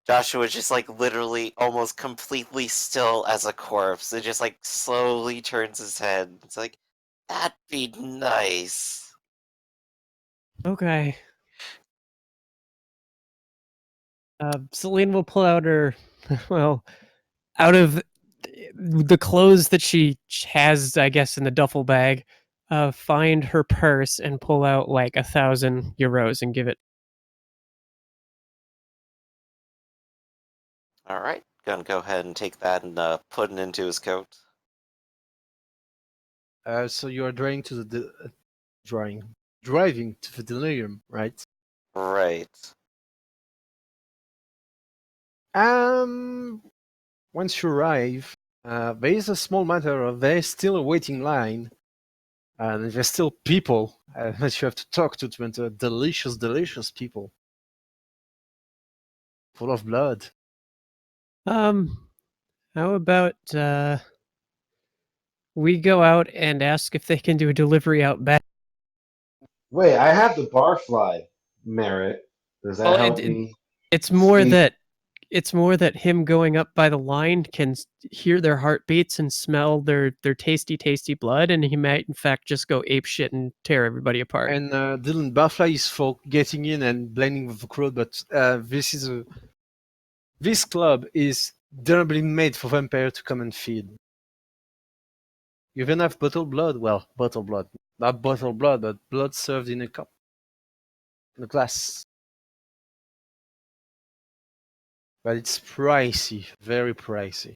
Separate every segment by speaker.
Speaker 1: Joshua just like literally almost completely still as a corpse. It just like slowly turns his head. It's like, that'd be nice.
Speaker 2: Okay. Celine will pull out her, well, out of the clothes that she has, I guess, in the duffel bag, find her purse and pull out like 1,000 euros and give it.
Speaker 1: All right, gonna go ahead and take that and put it into his coat.
Speaker 3: So you are driving to the delirium, right?
Speaker 1: Right.
Speaker 3: Um, Once you arrive, there is a small matter of there is still a waiting line, and there's still people that you have to talk to enter. Delicious, delicious people, full of blood.
Speaker 2: Um, how about we go out and ask if they can do a delivery out back?
Speaker 4: Wait, I have the barfly merit. Does that
Speaker 2: Well,
Speaker 4: help me
Speaker 2: it's more
Speaker 4: speed?
Speaker 2: that him going up by the line can hear their heartbeats and smell their tasty blood, and he might in fact just go ape shit and tear everybody apart.
Speaker 3: And Dylan Barfly is for getting in and blending with the crowd, but this club is deliberately made for vampire to come and feed. You even have bottled blood. Well, bottled blood, not bottled blood, but blood served in a cup, in a glass. But it's pricey, very pricey.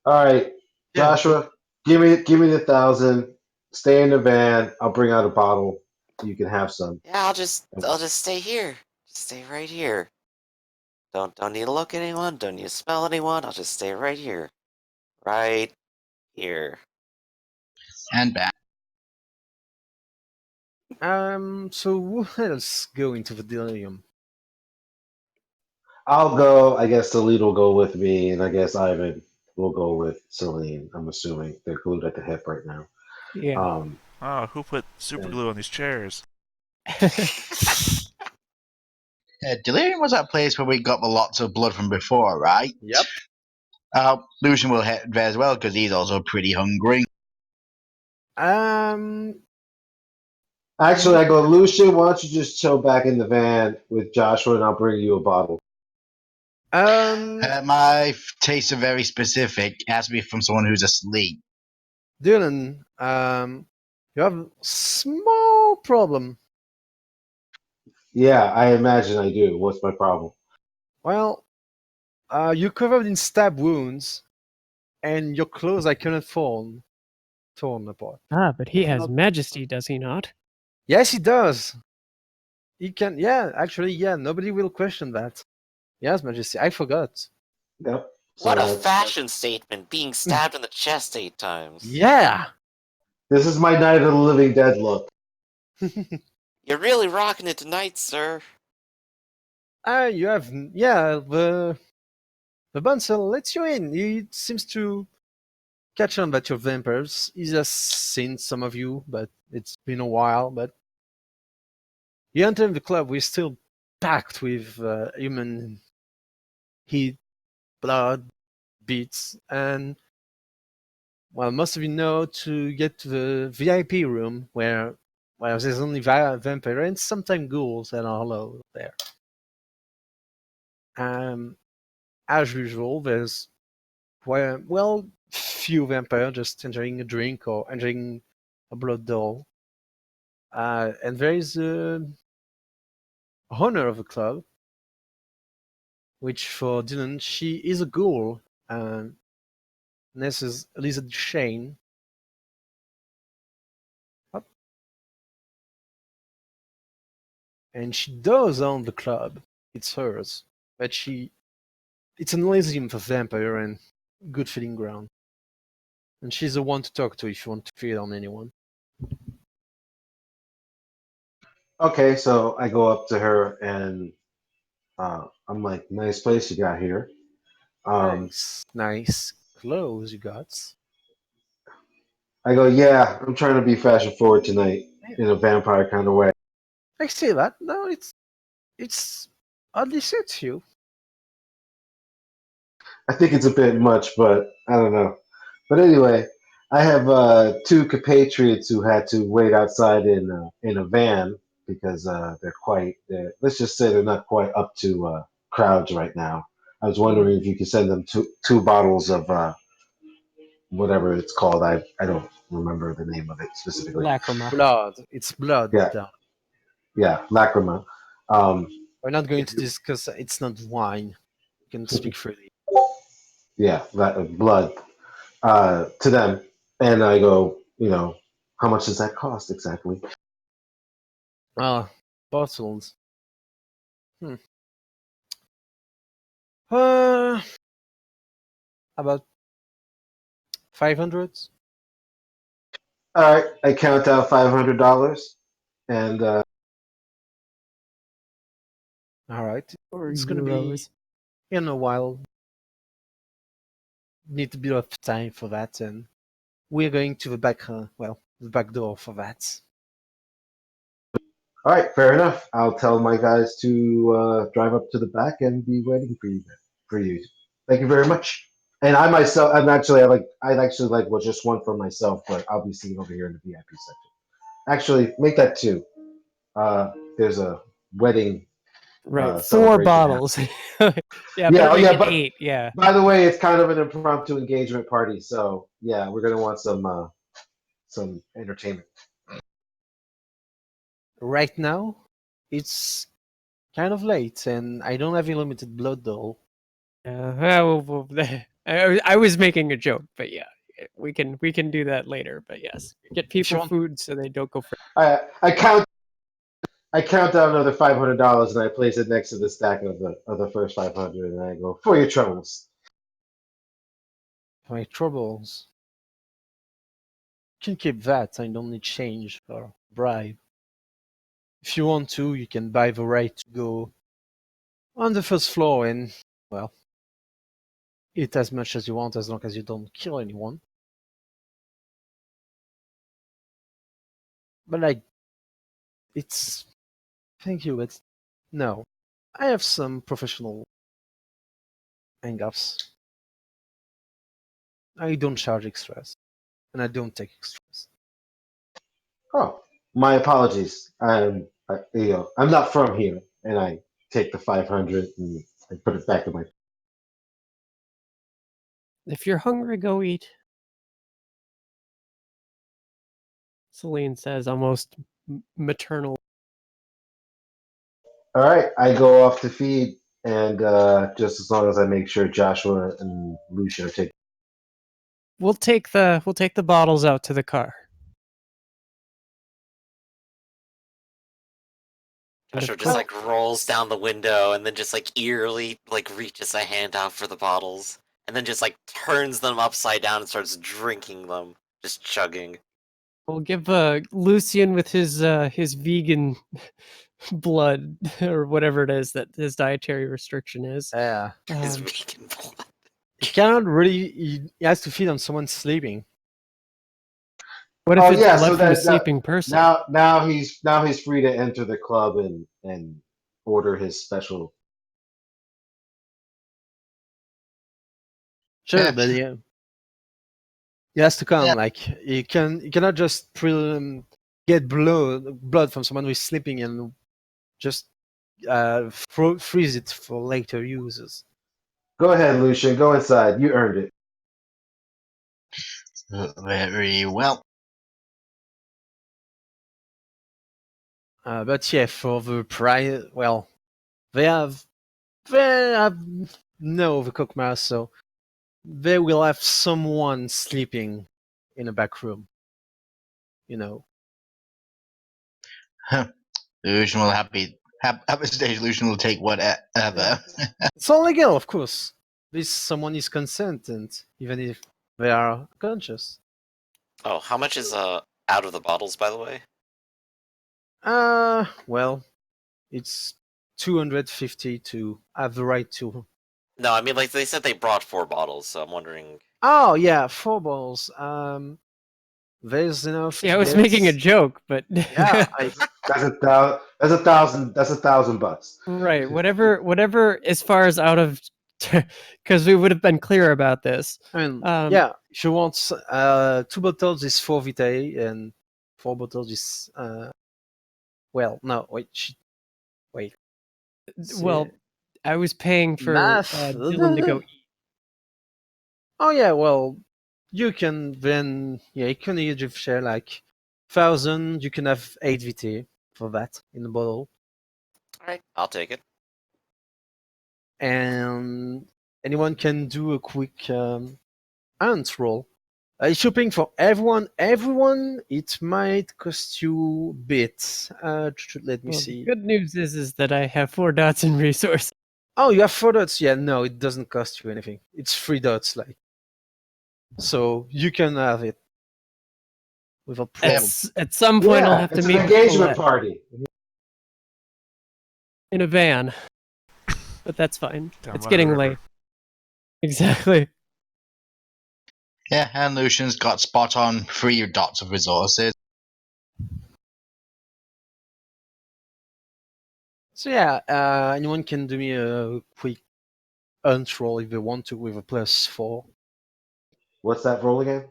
Speaker 4: All right,
Speaker 3: Yeah,
Speaker 4: Joshua, give me the 1,000. Stay in the van. I'll bring out a bottle. You can have some.
Speaker 1: Yeah, I'll just stay here. Just stay right here. Don't need to look at anyone. Don't need to smell anyone. I'll just stay right here. Right here.
Speaker 5: And back.
Speaker 3: So who else go into the delirium?
Speaker 4: I'll go. I guess the lead will go with me, and I guess Ivan will go with Celine. I'm assuming they're glued at the hip right now.
Speaker 2: Yeah.
Speaker 6: Oh, who put super glue on these chairs?
Speaker 5: Delirium was that place where we got the lots of blood from before, right?
Speaker 3: Yep.
Speaker 5: Lucian will head there as well because he's also pretty hungry.
Speaker 3: Um,
Speaker 4: Actually, I go, Lucian, why don't you just chill back in the van with Joshua, and I'll bring you a bottle.
Speaker 5: My tastes are very specific. It has to be from someone who's asleep.
Speaker 3: Dylan, you have a small problem.
Speaker 4: Yeah, I imagine I do. What's my problem?
Speaker 3: Well, you're covered in stab wounds, and your clothes are kind of torn apart.
Speaker 2: But he has majesty, does he not?
Speaker 3: Yes, he does. He can. Yeah, actually, yeah. Nobody will question that. Yes, Majesty. I forgot.
Speaker 4: Yep.
Speaker 1: What a
Speaker 4: So
Speaker 1: fashion statement, being stabbed in the chest 8 times.
Speaker 3: Yeah.
Speaker 4: this is my Night of the Living Dead look.
Speaker 1: You're really rocking it tonight, sir.
Speaker 3: You have. Yeah, the bouncer lets you in. He seems to catch on that you're vampires. He has seen some of you, but it's been a while. But you enter the club. We're still packed with human heat, blood, beats, and well, most of you know to get to the VIP room where there's only vampire and sometimes ghouls that are allowed there. As usual, there's few vampire just enjoying a drink or enjoying a blood doll. And there is a owner of the club, which for Dylan, she is a ghoul. And this is Elizabeth Shane. And she does own the club. It's hers. But it's an Elysium for vampire and good feeding ground. And she's the one to talk to if you want to feed on anyone.
Speaker 4: Okay, so I go up to her and I'm like, nice place you got here.
Speaker 3: Nice clothes you got.
Speaker 4: I go, yeah, I'm trying to be fashion forward tonight in a vampire kind of way.
Speaker 3: I see that. No, it's oddly suits you.
Speaker 4: I think it's a bit much, but I don't know. But anyway, I have two compatriots who had to wait outside in a van because let's just say they're not quite up to crowds right now. I was wondering if you could send them two bottles of whatever it's called. I don't remember the name of it specifically.
Speaker 2: Lacrima.
Speaker 3: Blood. It's blood.
Speaker 4: Yeah,
Speaker 3: Down.
Speaker 4: yeah, Lacrima. Um,
Speaker 3: We're not going
Speaker 4: if
Speaker 3: to
Speaker 4: you,
Speaker 3: discuss. It's not wine. You can speak freely.
Speaker 4: yeah, blood to them, and I go, how much does that cost exactly?
Speaker 3: Bottles. Hmm. Uh, about 500.
Speaker 4: All right, I count out $500, and
Speaker 3: All right.
Speaker 2: Or
Speaker 3: It's gonna be
Speaker 2: euros.
Speaker 3: in a while. Need a bit of time for that, and we're going to the back. The back door for that.
Speaker 4: all right, fair enough. I'll tell my guys to drive up to the back and be waiting for you. For you, thank you very much. And I myself, I'd actually like just one for myself, but I'll be sitting over here in the VIP section. Actually, make that two. There's a wedding
Speaker 2: Right, 4
Speaker 4: celebration happening.
Speaker 2: bottles. Yeah,
Speaker 4: Yeah,
Speaker 2: better
Speaker 4: oh
Speaker 2: make
Speaker 4: yeah,
Speaker 2: it
Speaker 4: but
Speaker 2: 8. Yeah.
Speaker 4: by the way, it's kind of an impromptu engagement party, so yeah, we're gonna want some entertainment.
Speaker 3: Right now, it's kind of late, and I don't have unlimited blood though.
Speaker 2: I was making a joke, but yeah, we can do that later. But yes, get
Speaker 3: If you
Speaker 2: people
Speaker 3: want,
Speaker 2: food so they don't go for.
Speaker 4: I I count I count down another $500 and I place it next to the stack of the first 500 and I go for your troubles.
Speaker 3: my troubles, you can keep that. I don't need change or bribe. If you want to, you can buy the right to go on the first floor and, well, eat as much as you want as long as you don't kill anyone. But like, it's thank you, but no, I have some professional hang-ups. I don't charge extras, and I don't take extras.
Speaker 4: Oh, my apologies. I'm not from here, and I take the 500 and I put it back in my.
Speaker 2: If you're hungry, go eat. Celine says, almost maternal.
Speaker 4: All right, I go off to feed, and just as long as I make sure Joshua and Lucia are taken.
Speaker 2: We'll take the bottles out to the car. And
Speaker 1: Joshua
Speaker 2: of
Speaker 1: just
Speaker 2: course,
Speaker 1: like rolls down the window and then just like eerily like reaches a hand out for the bottles and then just like turns them upside down and starts drinking them, just chugging.
Speaker 2: we'll give Lucian with his vegan blood or whatever it is that his dietary restriction is.
Speaker 3: Yeah,
Speaker 1: His
Speaker 2: Um,
Speaker 1: vegan blood.
Speaker 3: he cannot really. He has to feed on someone sleeping.
Speaker 2: what if
Speaker 4: Oh
Speaker 2: it's
Speaker 4: yeah,
Speaker 2: blood
Speaker 4: so
Speaker 2: from a
Speaker 4: that
Speaker 2: sleeping person?
Speaker 4: now he's free to enter the club and order his special.
Speaker 3: Sure,
Speaker 5: Yeah.
Speaker 3: but yeah, he has to come.
Speaker 5: Yeah.
Speaker 3: Like you cannot just get blood from someone who is sleeping and just freeze it for later uses.
Speaker 4: Go ahead, Lucian. Go inside. You earned it.
Speaker 5: Very well.
Speaker 3: But yeah, for the price, well, they have no the cook mouse, so they will have someone sleeping in a back room. You know,
Speaker 5: Lucian will at this stage. Lucian will take whatever.
Speaker 3: it's all legal, of course. This someone is consentant, even if they are conscious.
Speaker 1: Oh, how much is out of the bottles, by the way?
Speaker 3: Well, it's 250 to have the right to.
Speaker 1: No, I mean like they said they brought 4 bottles, so I'm wondering.
Speaker 3: Oh yeah, 4 balls. There's enough.
Speaker 2: Yeah, I
Speaker 3: to
Speaker 2: was
Speaker 3: get...
Speaker 2: making a joke, but
Speaker 3: Yeah,
Speaker 4: That's $1,000. That's $1,000.
Speaker 2: right. Whatever. As far as out of because we would have been clear about this.
Speaker 3: I mean,
Speaker 2: Um,
Speaker 3: yeah, if you want 2 bottles is 4 vitae and 4 bottles is well, no, wait.
Speaker 2: Well, I was paying for
Speaker 3: Math.
Speaker 2: Dylan to go eat.
Speaker 3: Oh yeah, well, you can then you can each share like 1,000. You can have 8 vitae for that in the bottle,
Speaker 1: All right, I'll take it.
Speaker 3: and anyone can do a quick ant roll. If you're paying for everyone, it might cost you a bit. Let me
Speaker 2: Well, the
Speaker 3: see.
Speaker 2: good news is that I have 4 dots in resource.
Speaker 3: Oh, you have 4 dots. Yeah, no, it doesn't cost you anything. It's 3 dots, like so you can have it without problem.
Speaker 2: At some point, I'll
Speaker 4: Yeah,
Speaker 2: have to
Speaker 4: it's an
Speaker 2: meet with
Speaker 4: engagement
Speaker 2: Colette
Speaker 4: party.
Speaker 2: in a van, but that's fine.
Speaker 6: Down
Speaker 2: It's
Speaker 6: by the
Speaker 2: getting
Speaker 6: river.
Speaker 2: late. Exactly.
Speaker 5: Yeah, and Lucian's got spot on 3 dots of resources.
Speaker 3: So yeah, anyone can do me a quick hunt roll if they want to with a +4.
Speaker 4: What's that roll again?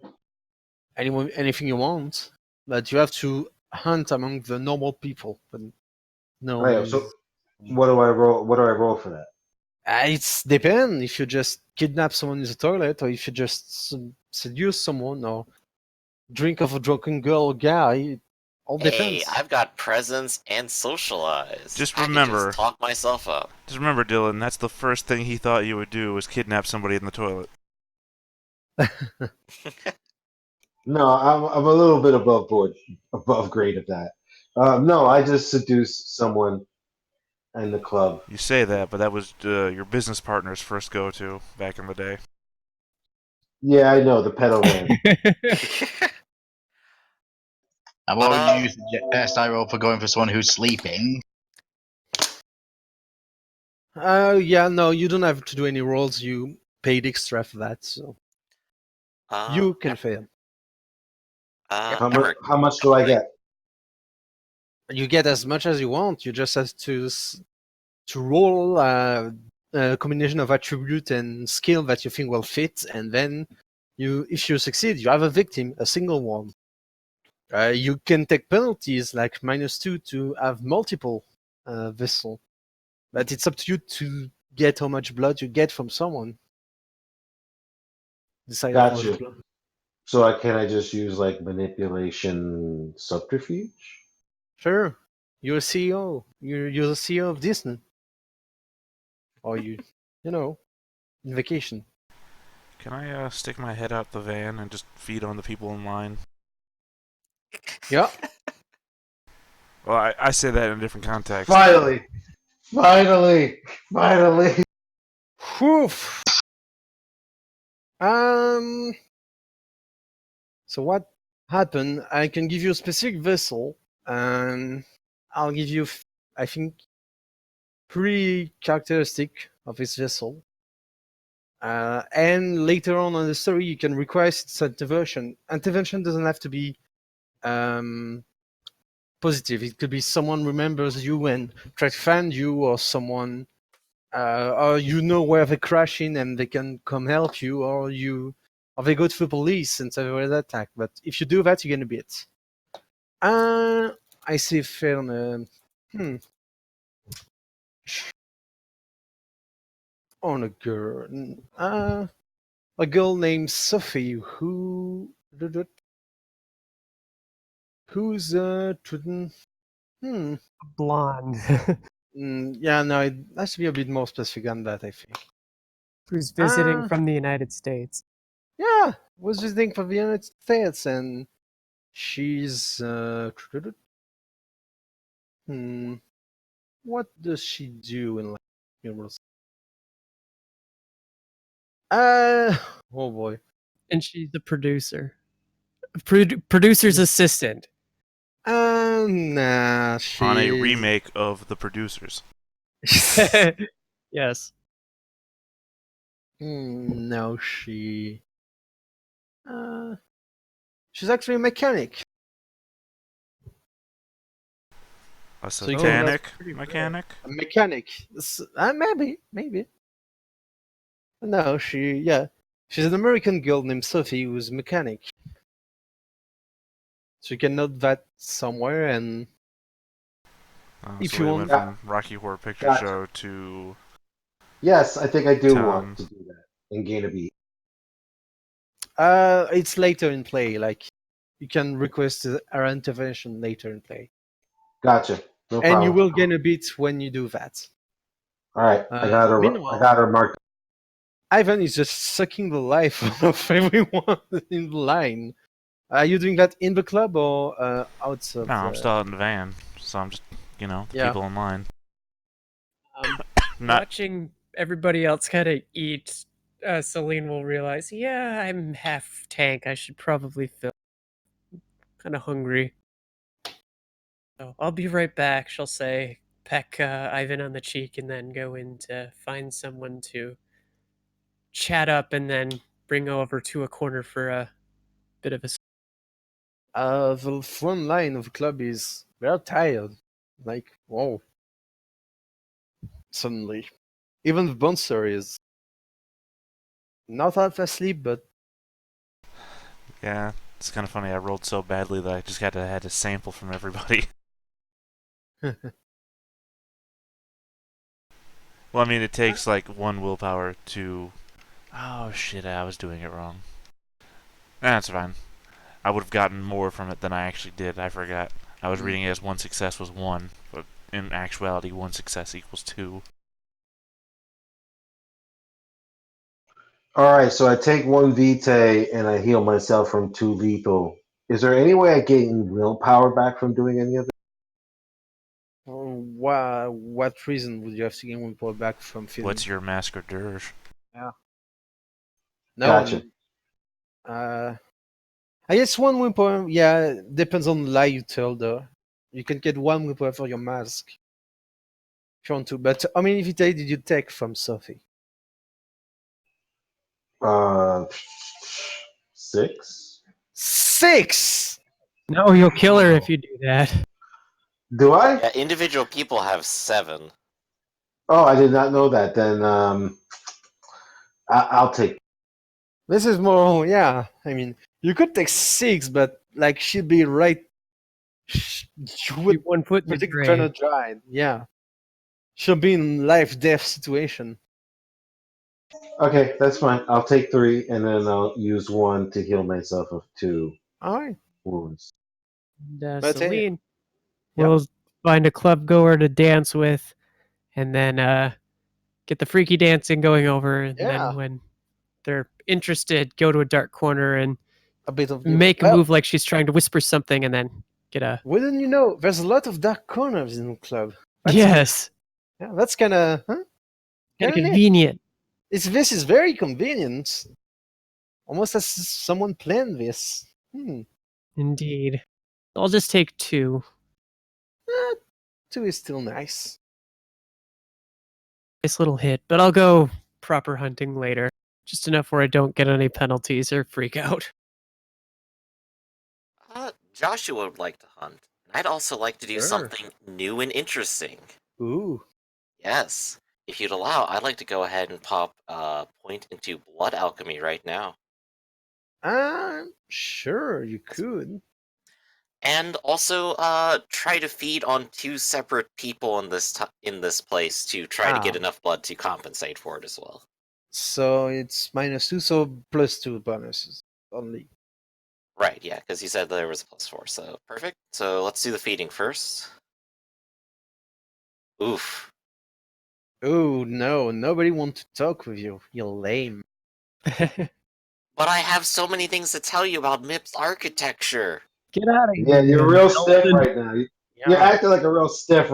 Speaker 3: Anything you want, but you have to hunt among the normal people. But no,
Speaker 4: Oh, yeah, so what do I roll? What do I roll for that?
Speaker 3: it's depend if you just kidnap someone in the toilet, or if you just seduce someone, or drink of a drunken girl or guy. It all
Speaker 1: Hey,
Speaker 3: depends.
Speaker 1: I've got presence and socialize.
Speaker 6: Just
Speaker 1: I can
Speaker 6: remember-
Speaker 1: just talk myself up.
Speaker 6: Just remember, Dylan, that's the first thing he thought you would do was kidnap somebody in the toilet.
Speaker 4: No, I'm a little bit above board, above grade at that. No, I just seduce someone in the club.
Speaker 6: You say that, but that was your business partner's first go-to back in the day.
Speaker 4: Yeah, I know the pedal van.
Speaker 5: And what would you suggest I roll for going for someone who's sleeping?
Speaker 3: Yeah, no, you don't have to do any rolls. You paid extra for that, so you can fail.
Speaker 1: Emmerich,
Speaker 4: How much do I get?
Speaker 3: You get as much as you want. You just have to roll a combination of attribute and skill that you think will fit, and then if you succeed, you have a victim, a single one. You can take penalties like -2 to have multiple vessel, but it's up to you to get how much blood you get from someone. Decide how much
Speaker 4: Gotcha.
Speaker 3: blood.
Speaker 4: So can I just use like manipulation subterfuge?
Speaker 3: Sure, you're a CEO. You're the CEO of Disney, or you know, in vacation.
Speaker 6: Can I stick my head out the van and just feed on the people in line?
Speaker 3: Yeah.
Speaker 6: Well, I say that in a different context.
Speaker 4: Finally, finally, finally.
Speaker 3: Whew. So what happened? I can give you a specific vessel, and I'll give you, I think, 3 characteristic of this vessel. And later on in the story, you can request its intervention. Intervention doesn't have to be positive. It could be someone remembers you and try to find you, or someone, or you know where they're crashing and they can come help you, or they go to the police and say where they attack. But if you do that, you're gonna be it. I see fair. On a girl. A girl named Sophie who's
Speaker 2: Blonde.
Speaker 3: yeah, no, it has to be a bit more specific than that, I think.
Speaker 2: Who's visiting
Speaker 3: Ah.
Speaker 2: from the United States.
Speaker 3: Yeah, was visiting from the United States, and she's what does she do in like oh boy.
Speaker 2: And she's the producer. Producer's assistant.
Speaker 3: Nah, she
Speaker 6: On a remake of The Producers.
Speaker 2: Yes.
Speaker 3: No, she's actually a mechanic.
Speaker 6: A
Speaker 3: So you can-
Speaker 6: satanic
Speaker 2: that's pretty rare.
Speaker 6: mechanic?
Speaker 3: A mechanic. Maybe. No, she's an American girl named Sophie who's a mechanic. So you can note that somewhere, and if
Speaker 6: So
Speaker 3: you
Speaker 6: we
Speaker 3: want,
Speaker 6: went from Rocky Horror Picture
Speaker 4: Gotcha.
Speaker 6: Show to
Speaker 4: Yes, I think I do want
Speaker 6: town.
Speaker 4: to do that and gain a beat.
Speaker 3: it's later in play. Like you can request our intervention later in play,
Speaker 4: Gotcha. No
Speaker 3: and you
Speaker 4: problem.
Speaker 3: will gain a bit when you do that.
Speaker 4: All right, I
Speaker 3: Meanwhile,
Speaker 4: got her marked.
Speaker 3: Ivan is just sucking the life of everyone in the line. Are you doing that in the club or outside of
Speaker 6: No, I'm
Speaker 3: the?
Speaker 6: still out in the van, so I'm just, the
Speaker 3: Yeah.
Speaker 6: people in line. Not
Speaker 2: Watching everybody else kind of eat, Celine will realize, yeah, I'm half tank. I should probably feel kind of hungry. So I'll be right back, she'll say, peck Ivan on the cheek, and then go in to find someone to chat up and then bring over to a corner for a bit of a.
Speaker 3: The front line of the club is very tired. Like, whoa. Suddenly. Even the bouncer is not half asleep, but
Speaker 6: Yeah, it's kind of funny. I rolled so badly that I just had to sample from everybody. Well, I mean, it takes like one willpower to. Oh shit! I was doing it wrong. That's fine. I would have gotten more from it than I actually did. I forgot. I was reading it as one success was one, but in actuality, one success equals two.
Speaker 4: All right, so I take one vitae and I heal myself from 2 lethal. Is there any way I gain willpower back from doing any of it?
Speaker 3: what reason would you have to gain one point back from feeling?
Speaker 6: What's your mask or dirge?
Speaker 3: No,
Speaker 4: Gotcha.
Speaker 3: I guess one win point, yeah, depends on the lie you tell, though. You can get one win point for your mask if you want to. But how many vitae did you take from Sophie?
Speaker 4: Uh, 6.
Speaker 3: 6!
Speaker 2: No, you'll kill her if you do that.
Speaker 4: Do I?
Speaker 1: Yeah, individual people have 7.
Speaker 4: Oh, I did not know that. Then I'll take.
Speaker 3: This is more, yeah. I mean, you could take 6, but like she'd be right. You
Speaker 2: Be
Speaker 3: would
Speaker 2: 1 foot in the
Speaker 3: predict
Speaker 2: grave.
Speaker 3: Grenadine, yeah. She'll be in life death situation.
Speaker 4: Okay, that's fine. I'll take 3, and then I'll use 1 to heal myself of 2
Speaker 3: Alright.
Speaker 4: wounds.
Speaker 2: And,
Speaker 3: But
Speaker 2: Celine
Speaker 3: yeah.
Speaker 2: will find a club goer to dance with, and then get the freaky dancing going over. And
Speaker 3: Yeah.
Speaker 2: then when they're interested, go to a dark corner and
Speaker 3: A bit of
Speaker 2: make a
Speaker 3: well,
Speaker 2: move like she's trying to whisper something, and then get a.
Speaker 3: wouldn't you know? There's a lot of dark corners in the club. That's
Speaker 2: Yes,
Speaker 3: yeah, that's kind of
Speaker 2: kind of
Speaker 3: kind of neat.
Speaker 2: convenient.
Speaker 3: This is very convenient. Almost as someone planned this.
Speaker 2: Indeed. I'll just take 2.
Speaker 3: Eh, 2 is still nice.
Speaker 2: Nice little hit, but I'll go proper hunting later. Just enough where I don't get any penalties or freak out.
Speaker 1: Joshua would like to hunt. And I'd also like to do
Speaker 3: Sure.
Speaker 1: something new and interesting.
Speaker 3: Ooh.
Speaker 1: Yes. If you'd allow, I'd like to go ahead and pop a point into blood alchemy right now.
Speaker 3: Sure, you could.
Speaker 1: And also, try to feed on 2 separate people in this place to try to get
Speaker 3: Ah.
Speaker 1: enough blood to compensate for it as well.
Speaker 3: So it's -2, so +2 bonuses only.
Speaker 1: Right, yeah, because you said there was a +4, so perfect. So let's do the feeding first. Oof.
Speaker 3: Oh no, nobody wants to talk with you. You're lame.
Speaker 1: But I have so many things to tell you about MIP's architecture.
Speaker 2: Get out of
Speaker 4: Yeah,
Speaker 2: here.
Speaker 4: you're real stiff
Speaker 2: Nelson.
Speaker 4: right now. You're acting like a real stiff.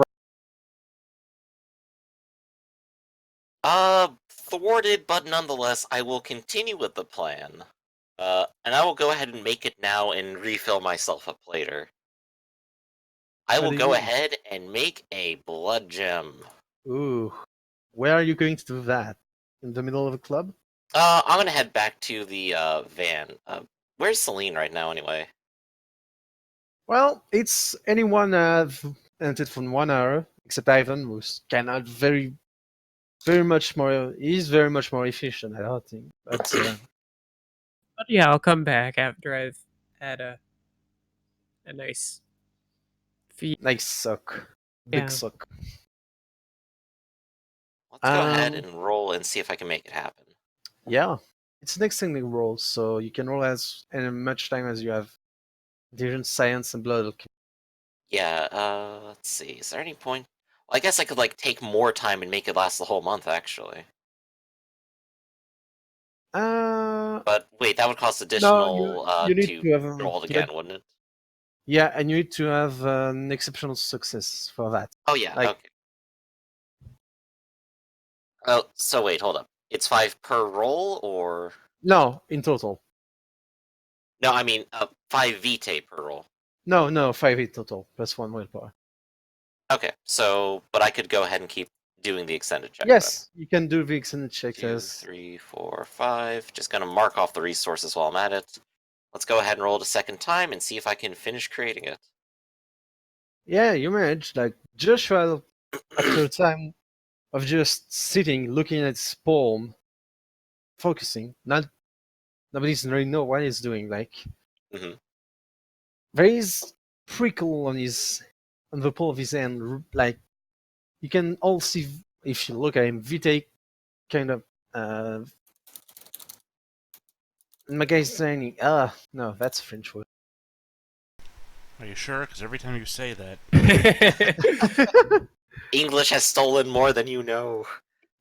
Speaker 1: Thwarted, but nonetheless, I will continue with the plan. And I will go ahead and make it now and refill myself up later. I
Speaker 3: What
Speaker 1: will
Speaker 3: do you
Speaker 1: go
Speaker 3: mean?
Speaker 1: ahead and make a blood gem.
Speaker 3: Ooh. Where are you going to do that? In the middle of a club?
Speaker 1: I'm gonna head back to the van. Where's Celine right now, anyway?
Speaker 3: Well, it's anyone I've entered from 1 hour, except Ivan, who's kind of very very much more. He's very much more efficient at hunting, but
Speaker 2: But yeah, I'll come back after I've had a nice feed.
Speaker 3: nice suck, big
Speaker 2: Yeah.
Speaker 3: suck.
Speaker 1: Let's go ahead
Speaker 3: Um,
Speaker 1: and roll and see if I can make it happen.
Speaker 3: yeah, it's an extending roll, so you can roll as much time as you have. Different science and blood.
Speaker 1: Yeah, let's see. Is there any point? Well, I guess I could, like, take more time and make it last the whole month, actually. But wait, that would cost
Speaker 3: No,
Speaker 1: additional,
Speaker 3: you need
Speaker 1: to
Speaker 3: to have
Speaker 1: roll
Speaker 3: yeah,
Speaker 1: again, wouldn't it?
Speaker 3: yeah, and you need to have an exceptional success for that.
Speaker 1: Oh, yeah,
Speaker 3: Like-
Speaker 1: okay. Oh, so wait, hold up. It's 5 per roll, or...
Speaker 3: No, in total.
Speaker 1: No, I mean, 5 vitae per roll.
Speaker 3: No, 5 in total plus 1 willpower.
Speaker 1: Okay, so, but I could go ahead and keep doing the extended check.
Speaker 3: Yes, you can do the extended check
Speaker 1: Then. 2,
Speaker 3: as
Speaker 1: 3, 4, 5. Just gonna mark off the resources while I'm at it. Let's go ahead and roll it a second time and see if I can finish creating it.
Speaker 3: yeah, you managed. Like Joshua, after a time of just sitting, looking at his palm, focusing, nobody really know what he's doing. Like
Speaker 1: Mhm.
Speaker 3: there is prickle on the palm of his hand. Like you can all see if you look at him, Vite kind of my guy's saying, no, that's a French word.
Speaker 6: Are you sure? Because every time you say that,
Speaker 1: English has stolen more than you know.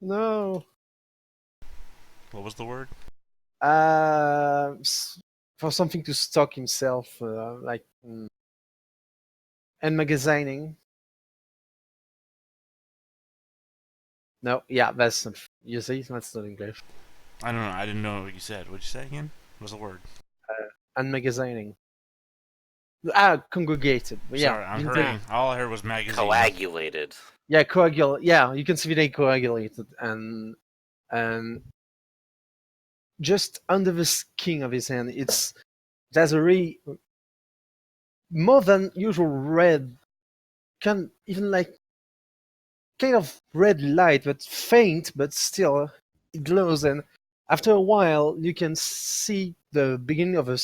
Speaker 3: No.
Speaker 6: what was the word?
Speaker 3: For something to stock himself, like enmagazining. No, yeah, that's not. You see, that's not English.
Speaker 6: I don't know. I didn't know what you said. What'd you say again? What was the word?
Speaker 3: Enmagazining. Congregated. But yeah,
Speaker 6: Sorry, I'm
Speaker 3: didn't take-
Speaker 6: hurrying. All I heard was magazine.
Speaker 1: Coagulated.
Speaker 3: Yeah, coagulate. Yeah, you can see they coagulated and just under the skin of his hand, it has a really more than usual red, can even like kind of red light, but faint, but still it glows. And after a while, you can see the beginning of a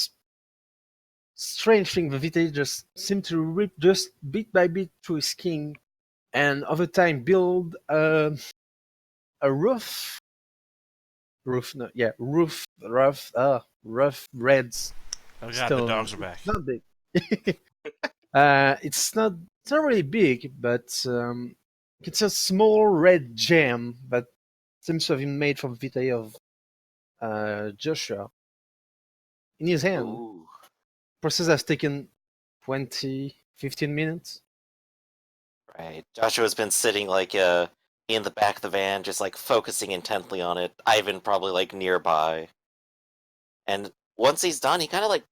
Speaker 3: strange thing. The Vitae just seem to rip just bit by bit through his skin, and over time build a rough reds
Speaker 6: Oh god,
Speaker 3: stone.
Speaker 6: the dogs are back.
Speaker 3: It's not big. It's not really big, but it's a small red gem that seems to have been made from Vitae of Joshua. In his hand.
Speaker 1: Ooh.
Speaker 3: Process has taken 15 minutes.
Speaker 1: Right. Joshua's been sitting, like, in the back of the van, just, like, focusing intently on it. Ivan probably, like, nearby. And once he's done, he kind of, like,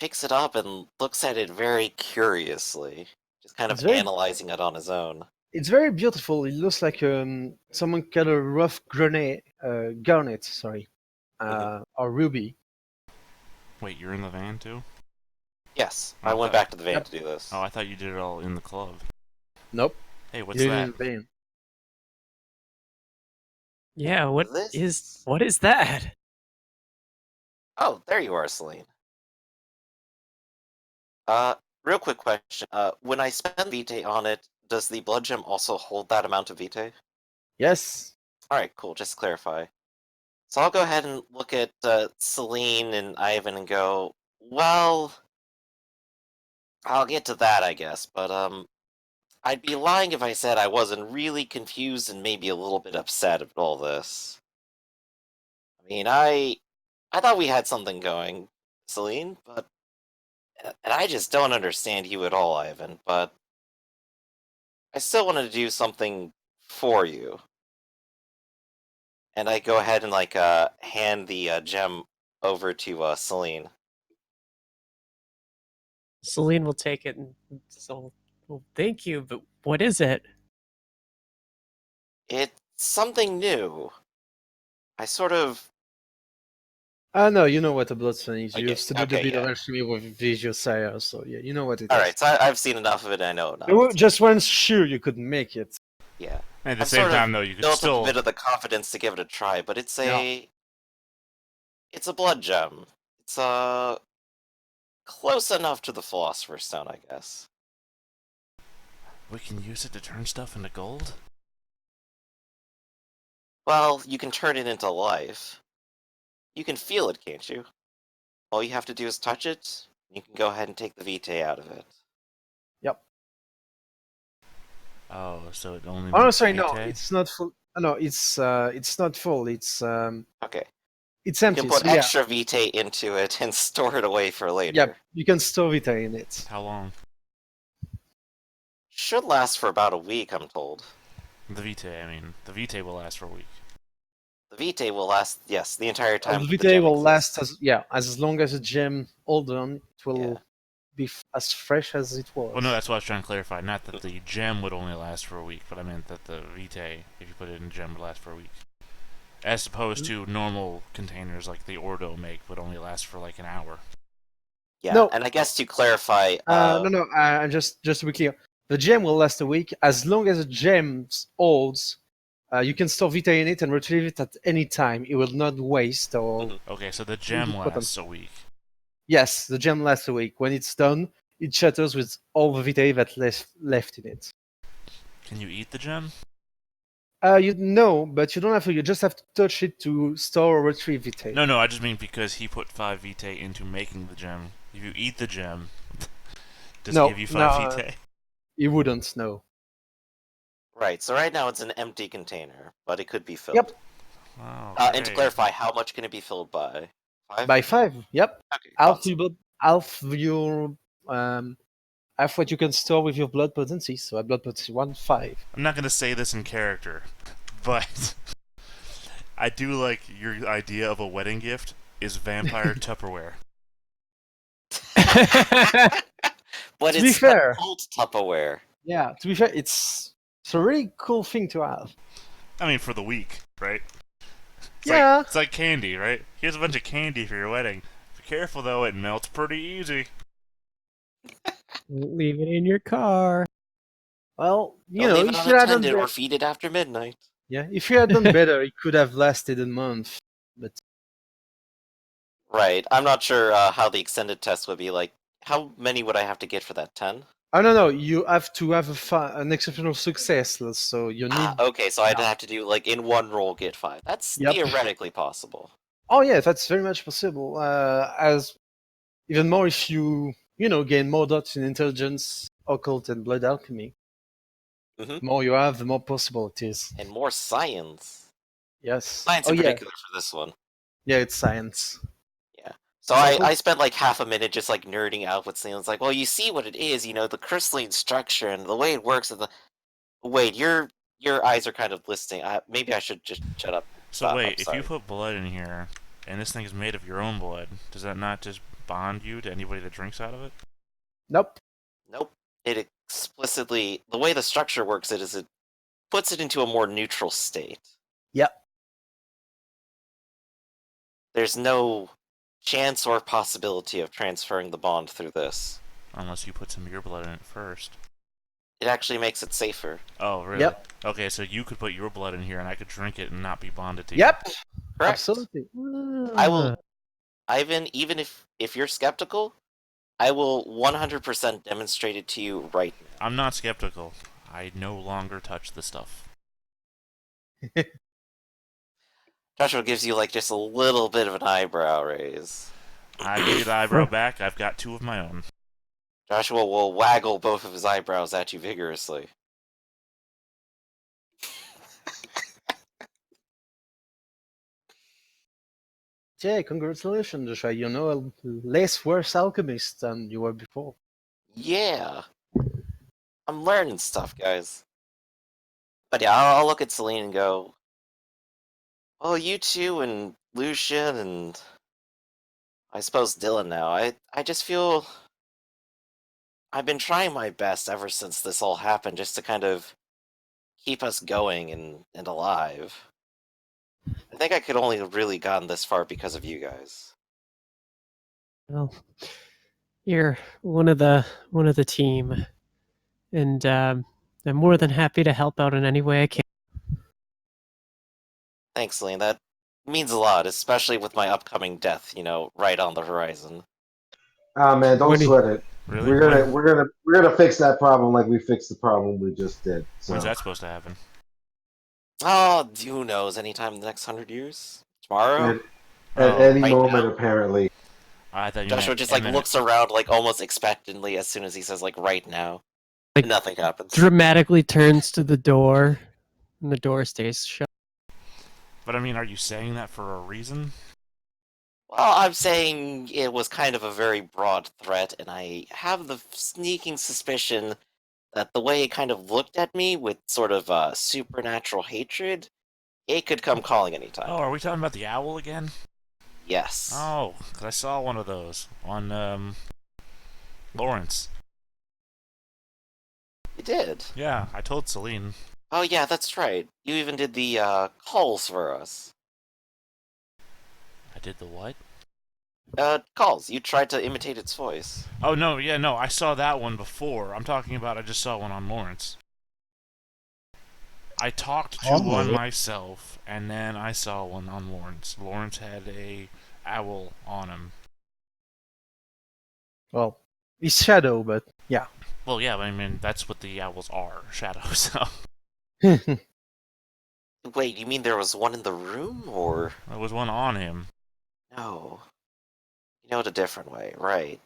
Speaker 1: picks it up and looks at it very curiously. Just kind of
Speaker 3: It's very-
Speaker 1: analyzing it on his own.
Speaker 3: It's very beautiful. It looks like someone cut a rough garnet, sorry, or ruby.
Speaker 6: Wait, you're in the van too?
Speaker 1: Yes,
Speaker 6: I
Speaker 1: I went
Speaker 6: thought-
Speaker 1: back to the van
Speaker 3: Yep.
Speaker 1: to do this.
Speaker 6: Oh, I thought you did it all in the club.
Speaker 3: Nope.
Speaker 6: Hey, what's
Speaker 3: You
Speaker 6: that?
Speaker 3: didn't vein.
Speaker 2: Yeah, what
Speaker 1: This-
Speaker 2: is that?
Speaker 1: Oh, there you are, Celine. Real quick question. When I spend Vitae on it, does the blood gem also hold that amount of Vitae?
Speaker 3: Yes.
Speaker 1: Alright, cool, just to clarify. So I'll go ahead and look at Celine and Ivan and go, well, I'll get to that, I guess, but I'd be lying if I said I wasn't really confused and maybe a little bit upset about all this. I mean, I thought we had something going, Celine, but and I just don't understand you at all, Ivan, but I still want to do something for you. And I go ahead and, like, hand the gem over to Celine.
Speaker 2: Celine will take it and so, well, thank you, but what is it?
Speaker 1: It's something new. I sort of...
Speaker 3: No, you know what a bloodstone is.
Speaker 1: Okay,
Speaker 3: You've studied a
Speaker 1: okay,
Speaker 3: bit of
Speaker 1: yeah.
Speaker 3: alchemy with Visual Sire, so yeah, you know what it is.
Speaker 1: Alright, so I've seen enough of it, I know
Speaker 3: You
Speaker 1: enough.
Speaker 3: just weren't sure you could make it.
Speaker 1: Yeah.
Speaker 6: At the
Speaker 1: I've
Speaker 6: same
Speaker 1: sort of
Speaker 6: time, though, you could
Speaker 1: built up
Speaker 6: still.
Speaker 1: a bit of the confidence to give it a try, but it's
Speaker 3: Yeah.
Speaker 1: it's a blood gem. It's close enough to the Philosopher's Stone, I guess.
Speaker 6: We can use it to turn stuff into gold?
Speaker 1: Well, you can turn it into life. You can feel it, can't you? All you have to do is touch it. You can go ahead and take the vitae out of it.
Speaker 3: Yep.
Speaker 6: Oh, so it only
Speaker 3: Oh,
Speaker 6: makes
Speaker 3: sorry, no,
Speaker 6: vitae?
Speaker 3: it's not full. No, it's not full. It's
Speaker 1: Okay.
Speaker 3: it's
Speaker 1: You
Speaker 3: empty.
Speaker 1: can put
Speaker 3: So yeah,
Speaker 1: extra vitae into it and store it away for later.
Speaker 3: yeah, you can store vitae in it.
Speaker 6: How long?
Speaker 1: Should last for about a week, I'm told.
Speaker 6: The vitae, I mean. The vitae will last for a week.
Speaker 1: The vitae will last, yes, the entire time.
Speaker 3: The
Speaker 1: the
Speaker 3: vitae
Speaker 1: gem
Speaker 3: will
Speaker 1: exists.
Speaker 3: last as long as a gem hold on. It will
Speaker 1: Yeah.
Speaker 3: be as fresh as it was.
Speaker 6: Well, no, that's what I was trying to clarify. Not that the gem would only last for a week, but I meant that the vitae, if you put it in a gem, would last for a week. As opposed to normal containers like the Ordo make would only last for like an hour.
Speaker 1: Yeah,
Speaker 3: No.
Speaker 1: and I guess to clarify,
Speaker 3: No. Just to be clear, the gem will last a week as long as the gem holds. You can store vitae in it and retrieve it at any time. It will not waste or.
Speaker 1: Mhm.
Speaker 6: Okay, so the gem
Speaker 3: Put them-
Speaker 6: lasts a week.
Speaker 3: Yes, the gem lasts a week. When it's done, it shatters with all the vitae that left in it.
Speaker 6: Can you eat the gem?
Speaker 3: You know, but you don't have to. You just have to touch it to store or retrieve vitae.
Speaker 6: No, I just mean because he put 5 vitae into making the gem. If you eat the gem, does
Speaker 3: No,
Speaker 6: it give you 5
Speaker 3: no.
Speaker 6: vitae?
Speaker 3: You wouldn't know.
Speaker 1: right, so right now it's an empty container, but it could be filled.
Speaker 3: Yep.
Speaker 6: Wow.
Speaker 1: And to
Speaker 6: great.
Speaker 1: clarify, how much can it be filled by? 5?
Speaker 3: By 5. Yep.
Speaker 1: Okay,
Speaker 3: Half
Speaker 1: awesome.
Speaker 3: half what you can store with your blood potency. So a blood potency 1/5.
Speaker 6: I'm not gonna say this in character, but I do like your idea of a wedding gift is vampire Tupperware.
Speaker 1: But
Speaker 3: To be
Speaker 1: it's
Speaker 3: fair-
Speaker 1: called Tupperware.
Speaker 3: Yeah. To be fair, it's a really cool thing to have.
Speaker 6: I mean, for the week, right? It's
Speaker 3: Yeah.
Speaker 6: Like, it's like candy, right? Here's a bunch of candy for your wedding. Be careful though, it melts pretty easy.
Speaker 2: Leave it in your car.
Speaker 3: Well, you
Speaker 1: Don't
Speaker 3: know,
Speaker 1: leave it
Speaker 3: if you had done
Speaker 1: unattended or
Speaker 3: better,
Speaker 1: feed it after midnight.
Speaker 3: yeah, if you had done better, it could have lasted a month. But
Speaker 1: Right, I'm not sure how the extended test would be like. How many would I have to get for that? 10?
Speaker 3: I don't know. You have to have an exceptional success, so you need.
Speaker 1: Okay, so I'd have to do, like, in one roll get 5. That's
Speaker 3: Yep.
Speaker 1: theoretically possible.
Speaker 3: Oh yeah, that's very much possible. As even more if you gain more dots in intelligence, occult, and blood alchemy.
Speaker 1: Mhm.
Speaker 3: The more you have, the more possible it is.
Speaker 1: And more science.
Speaker 3: Yes.
Speaker 1: Science
Speaker 3: Oh
Speaker 1: in
Speaker 3: yeah,
Speaker 1: particular for this one.
Speaker 3: yeah, it's science.
Speaker 1: So
Speaker 3: Example?
Speaker 1: I spent like half a minute just like nerding out with Celine. It's like, well, you see what it is, the crystalline structure and the way it works. And wait, your eyes are kind of glistening. Maybe I should just shut up.
Speaker 6: So
Speaker 1: I'm
Speaker 6: wait, if
Speaker 1: sorry.
Speaker 6: you put blood in here, and this thing is made of your own blood, does that not just bond you to anybody that drinks out of it?
Speaker 3: Nope.
Speaker 1: Nope. It explicitly, the way the structure works, it puts it into a more neutral state.
Speaker 3: Yep.
Speaker 1: There's no chance or possibility of transferring the bond through this.
Speaker 6: Unless you put some of your blood in it first.
Speaker 1: It actually makes it safer.
Speaker 6: Oh, really?
Speaker 3: Yep.
Speaker 6: Okay, so you could put your blood in here and I could drink it and not be bonded to you.
Speaker 3: Yep.
Speaker 1: Correct.
Speaker 3: Absolutely.
Speaker 1: I will, Ivan, even if you're skeptical, I will 100% demonstrate it to you right now.
Speaker 6: I'm not skeptical. I no longer touch the stuff.
Speaker 1: Joshua gives you like just a little bit of an eyebrow raise.
Speaker 6: I give you the eyebrow back. I've got 2 of my own.
Speaker 1: Joshua will waggle both of his eyebrows at you vigorously.
Speaker 3: Yeah, congratulations, Joshua. You're now a less worse alchemist than you were before.
Speaker 1: Yeah. I'm learning stuff, guys. But yeah, I'll look at Celine and go, well, you two and Lucian and I suppose Dylan now. I just feel I've been trying my best ever since this all happened just to kind of keep us going and alive. I think I could only have really gotten this far because of you guys.
Speaker 2: Well, you're one of the team, and I'm more than happy to help out in any way I can.
Speaker 1: Thanks, Celine. That means a lot, especially with my upcoming death, right on the horizon.
Speaker 4: Ah man, don't
Speaker 2: When he,
Speaker 4: sweat it.
Speaker 6: Really?
Speaker 4: We're gonna fix that problem like we fixed the problem we just did.
Speaker 6: When's
Speaker 4: So
Speaker 6: that supposed to happen?
Speaker 1: Oh, who knows? Anytime in the next 100 years? Tomorrow?
Speaker 4: at, at
Speaker 6: Oh,
Speaker 4: any
Speaker 1: Right
Speaker 4: moment
Speaker 1: now?
Speaker 4: apparently.
Speaker 6: I thought you
Speaker 1: Joshua
Speaker 6: meant
Speaker 1: just
Speaker 6: imminent.
Speaker 1: looks around almost expectantly as soon as he says right now.
Speaker 2: Like,
Speaker 1: Nothing happens.
Speaker 2: dramatically turns to the door, and the door stays shut.
Speaker 6: But I mean, are you saying that for a reason?
Speaker 1: Well, I'm saying it was kind of a very broad threat, and I have the sneaking suspicion that the way it kind of looked at me with sort of supernatural hatred, it could come calling anytime.
Speaker 6: Oh, are we talking about the owl again?
Speaker 1: Yes.
Speaker 6: Oh, 'cause I saw one of those on Lawrence.
Speaker 1: You did?
Speaker 6: Yeah, I told Celine.
Speaker 1: Oh yeah, that's right. You even did the calls for us.
Speaker 6: I did the what?
Speaker 1: Calls. You tried to imitate its voice.
Speaker 6: Oh no, yeah, no, I saw that one before. I'm talking about I just saw one on Lawrence. I talked to one myself, and then I saw one on Lawrence. Lawrence had a owl on him.
Speaker 3: Well, it's shadow, but yeah.
Speaker 6: Well, yeah, I mean that's what the owls are, shadows. So
Speaker 1: Wait, you mean there was one in the room, or
Speaker 6: there was one on him.
Speaker 1: no? You know it a different way, right?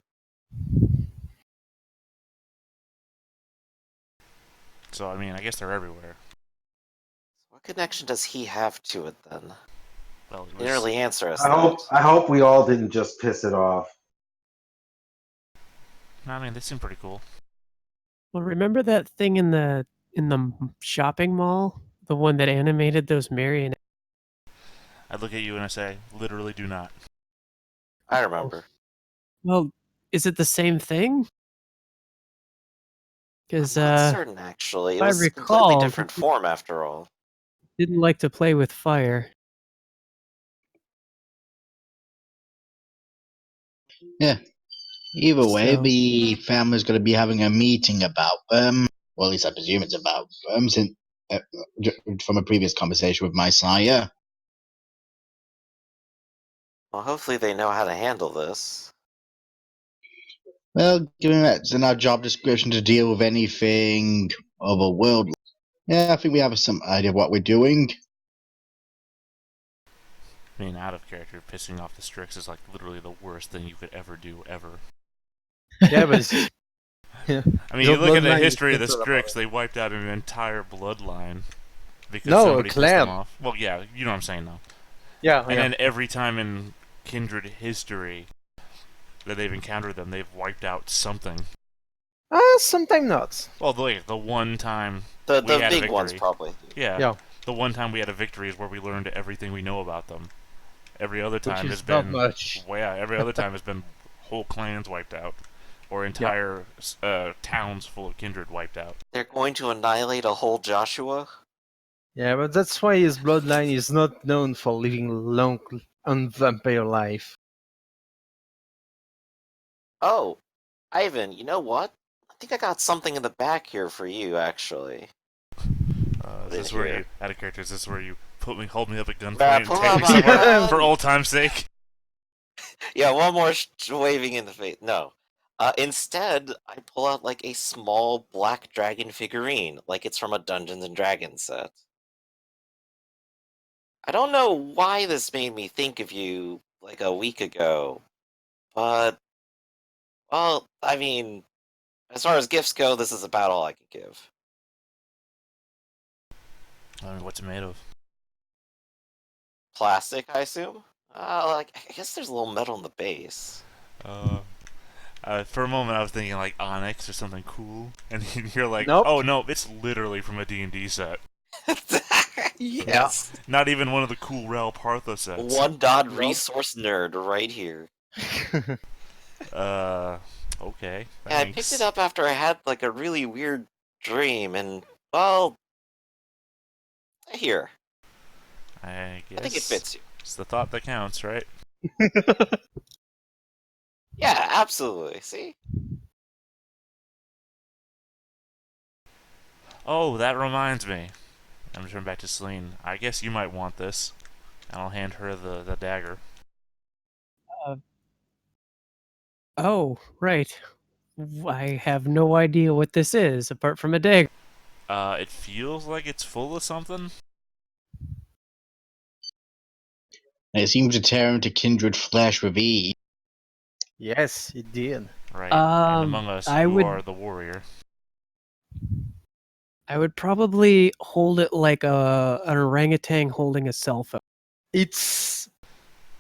Speaker 6: So I mean, I guess they're everywhere.
Speaker 1: What connection does he have to it then?
Speaker 6: Well, it
Speaker 1: He
Speaker 6: was,
Speaker 1: didn't really answer us
Speaker 4: I
Speaker 1: that.
Speaker 4: hope we all didn't just piss it off.
Speaker 6: I mean, they seem pretty cool.
Speaker 2: Well, remember that thing in the shopping mall, the one that animated those marionettes?
Speaker 6: I look at you and I say, literally do not.
Speaker 1: I remember.
Speaker 2: Well, is it the same thing?
Speaker 1: I'm
Speaker 2: Because
Speaker 1: not certain, actually. It
Speaker 2: if I
Speaker 1: was a completely
Speaker 2: recall,
Speaker 1: different form, after all.
Speaker 2: didn't like to play with fire.
Speaker 5: Yeah. Either way,
Speaker 2: So-
Speaker 5: the family's going to be having a meeting about them. Well, at least I presume it's about them, since from a previous conversation with my sire.
Speaker 1: Well, hopefully they know how to handle this.
Speaker 5: Well, given that it's in our job description to deal with anything otherworldly, yeah, I think we have some idea of what we're doing.
Speaker 6: I mean, out of character, pissing off the Strix is like literally the worst thing you could ever do, ever.
Speaker 3: Yeah, but yeah.
Speaker 6: I mean,
Speaker 3: Your
Speaker 6: you look at the
Speaker 3: bloodline is
Speaker 6: history of the
Speaker 3: central
Speaker 6: Strix,
Speaker 3: about
Speaker 6: they wiped out an entire bloodline because
Speaker 3: No, a
Speaker 6: somebody pissed them
Speaker 3: clan.
Speaker 6: off. Well, yeah, you know what I'm saying, though.
Speaker 3: Yeah,
Speaker 6: And then every time in Kindred history that they've encountered them, they've wiped out something.
Speaker 3: Sometimes not.
Speaker 6: Well, the one time
Speaker 1: The
Speaker 6: we had a
Speaker 1: big ones,
Speaker 6: victory.
Speaker 1: probably.
Speaker 6: Yeah, the one time we had a victory is where we learned everything we know about them. Every other
Speaker 3: Which
Speaker 6: time
Speaker 3: is
Speaker 6: has
Speaker 3: not
Speaker 6: been
Speaker 3: much.
Speaker 6: well, yeah, every other time has been whole clans wiped out, or entire towns full of kindred wiped out.
Speaker 1: They're going to annihilate a whole Joshua?
Speaker 3: Yeah, but that's why his bloodline is not known for living long on vampire life.
Speaker 1: Oh, Ivan, you know what? I think I got something in the back here for you, actually.
Speaker 6: Is this where you, out of character, is this where you hold me up at gunpoint
Speaker 1: Yeah,
Speaker 6: and
Speaker 1: pull
Speaker 6: take me
Speaker 1: out
Speaker 6: somewhere
Speaker 1: my
Speaker 6: for old time's sake?
Speaker 1: Yeah, one more waving in the face. No. Instead, I pull out a small black dragon figurine, like it's from a Dungeons and Dragons set. I don't know why this made me think of you a week ago, but well, I mean, as far as gifts go, this is about all I can give.
Speaker 6: I mean, what's it made of?
Speaker 1: Plastic, I assume. I guess there's a little metal in the base.
Speaker 6: For a moment, I was thinking like onyx or something cool, and you're like,
Speaker 3: Nope.
Speaker 6: "Oh no, it's literally from a D&D set.
Speaker 1: Yes.
Speaker 6: Not even one of the cool Rel Partha sets."
Speaker 1: One dot resource nerd right here.
Speaker 6: Okay.
Speaker 1: Yeah, I
Speaker 6: Thanks.
Speaker 1: picked it up after I had a really weird dream, and well, here.
Speaker 6: I guess
Speaker 1: I think it fits you.
Speaker 6: it's the thought that counts, right?
Speaker 1: Yeah, absolutely. See?
Speaker 6: Oh, that reminds me. I'm turning back to Celine. I guess you might want this. And I'll hand her the dagger.
Speaker 2: Oh, right. I have no idea what this is, apart from a dagger.
Speaker 6: It feels like it's full of something.
Speaker 5: And it seems to tear into kindred flesh with ease.
Speaker 3: Yes, it did.
Speaker 6: Right. And among us,
Speaker 2: I
Speaker 6: you
Speaker 2: would
Speaker 6: are the warrior.
Speaker 2: probably hold it like an orangutan holding a cell phone.
Speaker 3: It's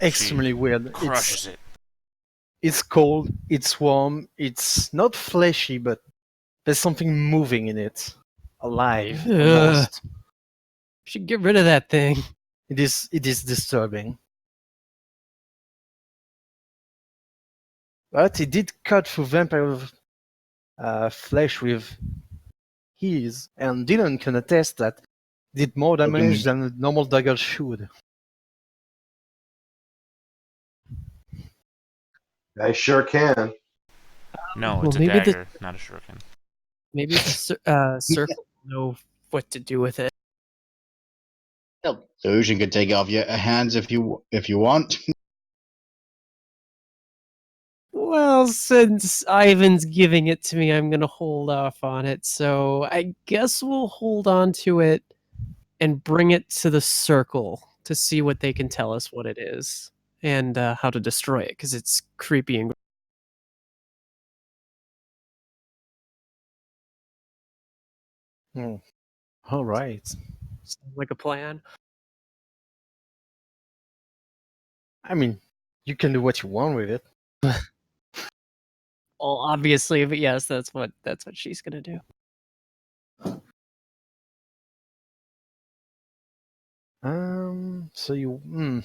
Speaker 6: She
Speaker 3: extremely weird.
Speaker 6: crushes it.
Speaker 3: It's cold, it's warm, it's not fleshy, but there's something moving in it. Alive,
Speaker 2: Ugh.
Speaker 3: almost.
Speaker 2: Should get rid of that thing.
Speaker 3: It is disturbing. But it did cut through vampire flesh with ease, and Dylan can attest that it did more damage than a normal dagger should.
Speaker 4: I sure can.
Speaker 6: No,
Speaker 2: Well,
Speaker 6: it's a
Speaker 2: maybe
Speaker 6: dagger, not a shuriken.
Speaker 2: maybe the circle will know what to do with it.
Speaker 5: Illusion can take it off your hands if you want.
Speaker 2: Well, since Ivan's giving it to me, I'm gonna hold off on it. So I guess we'll hold on to it and bring it to the circle to see what they can tell us what it is and how to destroy it, because it's creepy and
Speaker 3: All right.
Speaker 2: sounds like a plan.
Speaker 3: I mean, you can do what you want with it.
Speaker 2: Well, obviously, but yes, that's what she's gonna do.
Speaker 3: So you.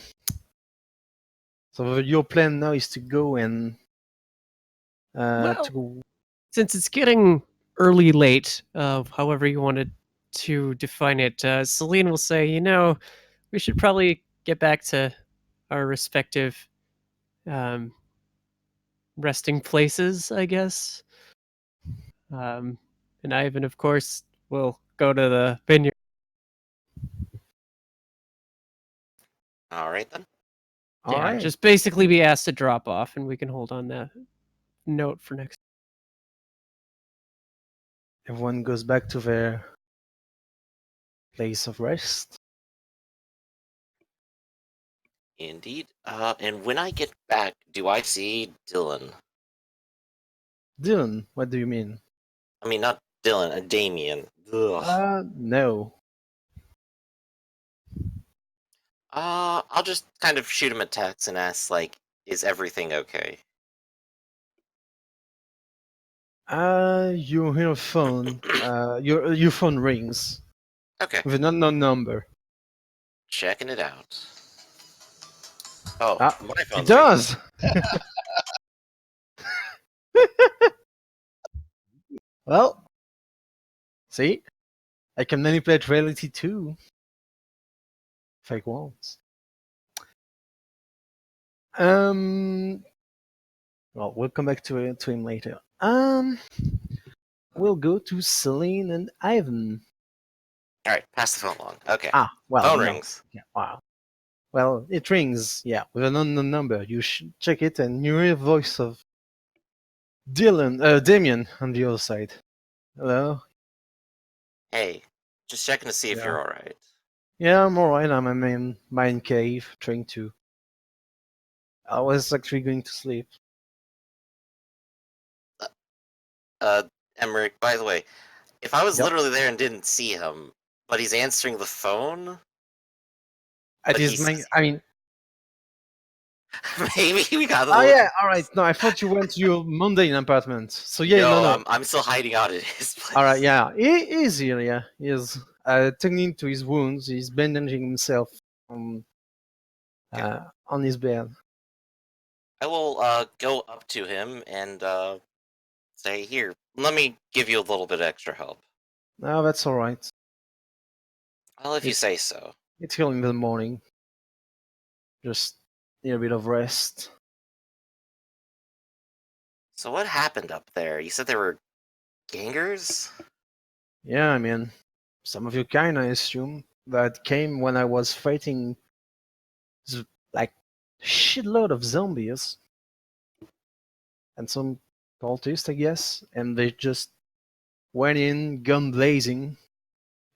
Speaker 3: So your plan now is to go and
Speaker 2: Well,
Speaker 3: to go.
Speaker 2: since it's getting early late, however you wanted to define it, Celine will say, we should probably get back to our respective um, resting places, I guess. And Ivan, of course, will go to the vineyard.
Speaker 1: All right then.
Speaker 3: All
Speaker 2: Yeah,
Speaker 3: right.
Speaker 2: just basically be asked to drop off, and we can hold on that note for next.
Speaker 3: Everyone goes back to their place of rest.
Speaker 1: Indeed. And when I get back, do I see Dylan?
Speaker 3: Dylan, what do you mean?
Speaker 1: I mean, not Dylan, Damien. Ugh.
Speaker 3: No.
Speaker 1: I'll just kind of shoot him a text and ask, like, is everything okay?
Speaker 3: You hear a phone. Your phone rings
Speaker 1: Okay,
Speaker 3: with an unknown number.
Speaker 1: checking it out. Oh,
Speaker 3: Ah,
Speaker 1: my
Speaker 3: it
Speaker 1: phone's ringing.
Speaker 3: does. Well, see, I can manipulate reality too. If I want. Well, we'll come back to him later. We'll go to Celine and Ivan.
Speaker 1: All right, pass the phone along. Okay.
Speaker 3: Well,
Speaker 1: Phone
Speaker 3: no.
Speaker 1: rings.
Speaker 3: Yeah, wow. Well, it rings, yeah, with an unknown number. You check it and you hear a voice of Damien on the other side. Hello?
Speaker 1: Hey, just checking to see if
Speaker 3: Yeah.
Speaker 1: you're all right.
Speaker 3: Yeah, I'm alright. I'm in my cave trying to. I was actually going to sleep.
Speaker 1: Emmerich, by the way, if I was
Speaker 3: Yep.
Speaker 1: literally there and didn't see him, but he's answering the phone,
Speaker 3: At
Speaker 1: but
Speaker 3: his
Speaker 1: he's
Speaker 3: main.
Speaker 1: maybe we got a
Speaker 3: Oh
Speaker 1: little.
Speaker 3: yeah, alright. No, I thought you went to your mundane apartment. So yeah, no.
Speaker 1: I'm still hiding out at his place.
Speaker 3: Alright, yeah. He's here, yeah. He's tending to his wounds. He's bandaging himself on his bed.
Speaker 1: I will go up to him and say, "Here, let me give you a little bit extra help."
Speaker 3: No, that's alright.
Speaker 1: Well, if you say so.
Speaker 3: It's healing in the morning. Just need a bit of rest.
Speaker 1: So what happened up there? You said there were gangers?
Speaker 3: Yeah, I mean, some of your kind, I assume, that came when I was fighting there's like shitload of zombies and some cultists, I guess, and they just went in, gun blazing,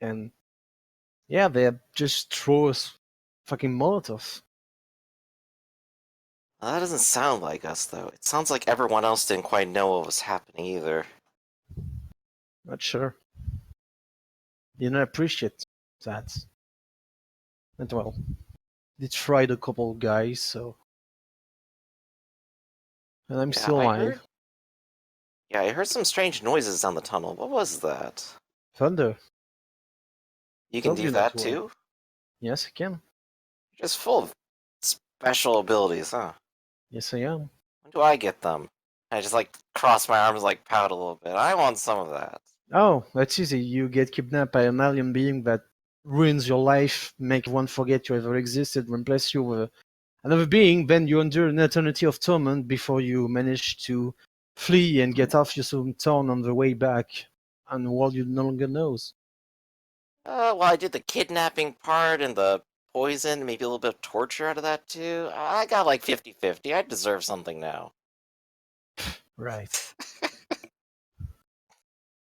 Speaker 3: and yeah, they just throw us fucking Molotov.
Speaker 1: Well, that doesn't sound like us, though. It sounds like everyone else didn't quite know what was happening either.
Speaker 3: Not sure. Didn't appreciate that. And well, they tried a couple guys, so. And I'm
Speaker 1: Yeah,
Speaker 3: still alive.
Speaker 1: I heard some strange noises down the tunnel. What was that?
Speaker 3: Thunder.
Speaker 1: You can
Speaker 3: Told
Speaker 1: do
Speaker 3: you not
Speaker 1: that
Speaker 3: to worry.
Speaker 1: too?
Speaker 3: Yes, I can.
Speaker 1: You're just full of special abilities, huh?
Speaker 3: Yes, I am.
Speaker 1: When do I get them? I just like cross my arms, like pout a little bit. I want some of that.
Speaker 3: Oh, that's easy. You get kidnapped by an alien being that ruins your life, make everyone forget you ever existed, replace you with another being, then you endure an eternity of torment before you manage to flee and get off your town on the way back on a world you no longer knows.
Speaker 1: Well, I did the kidnapping part and the poison, maybe a little bit of torture out of that too. I got like 50-50. I deserve something now.
Speaker 3: Right.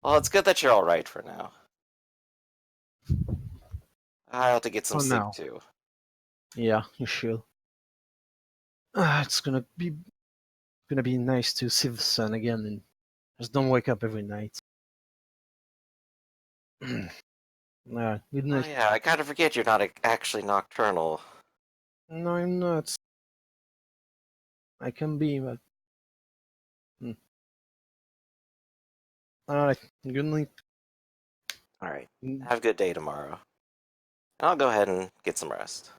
Speaker 1: Well, it's good that you're alright for now. I ought to get some
Speaker 3: For
Speaker 1: sleep
Speaker 3: now.
Speaker 1: too.
Speaker 3: Yeah, you should. It's gonna be nice to see the sun again and just don't wake up every night. Good
Speaker 1: Oh
Speaker 3: night.
Speaker 1: yeah, I kind of forget you're not actually nocturnal.
Speaker 3: No, I'm not. I can be, but. Alright, good night.
Speaker 1: Alright, have a good day tomorrow. I'll go ahead and get some rest.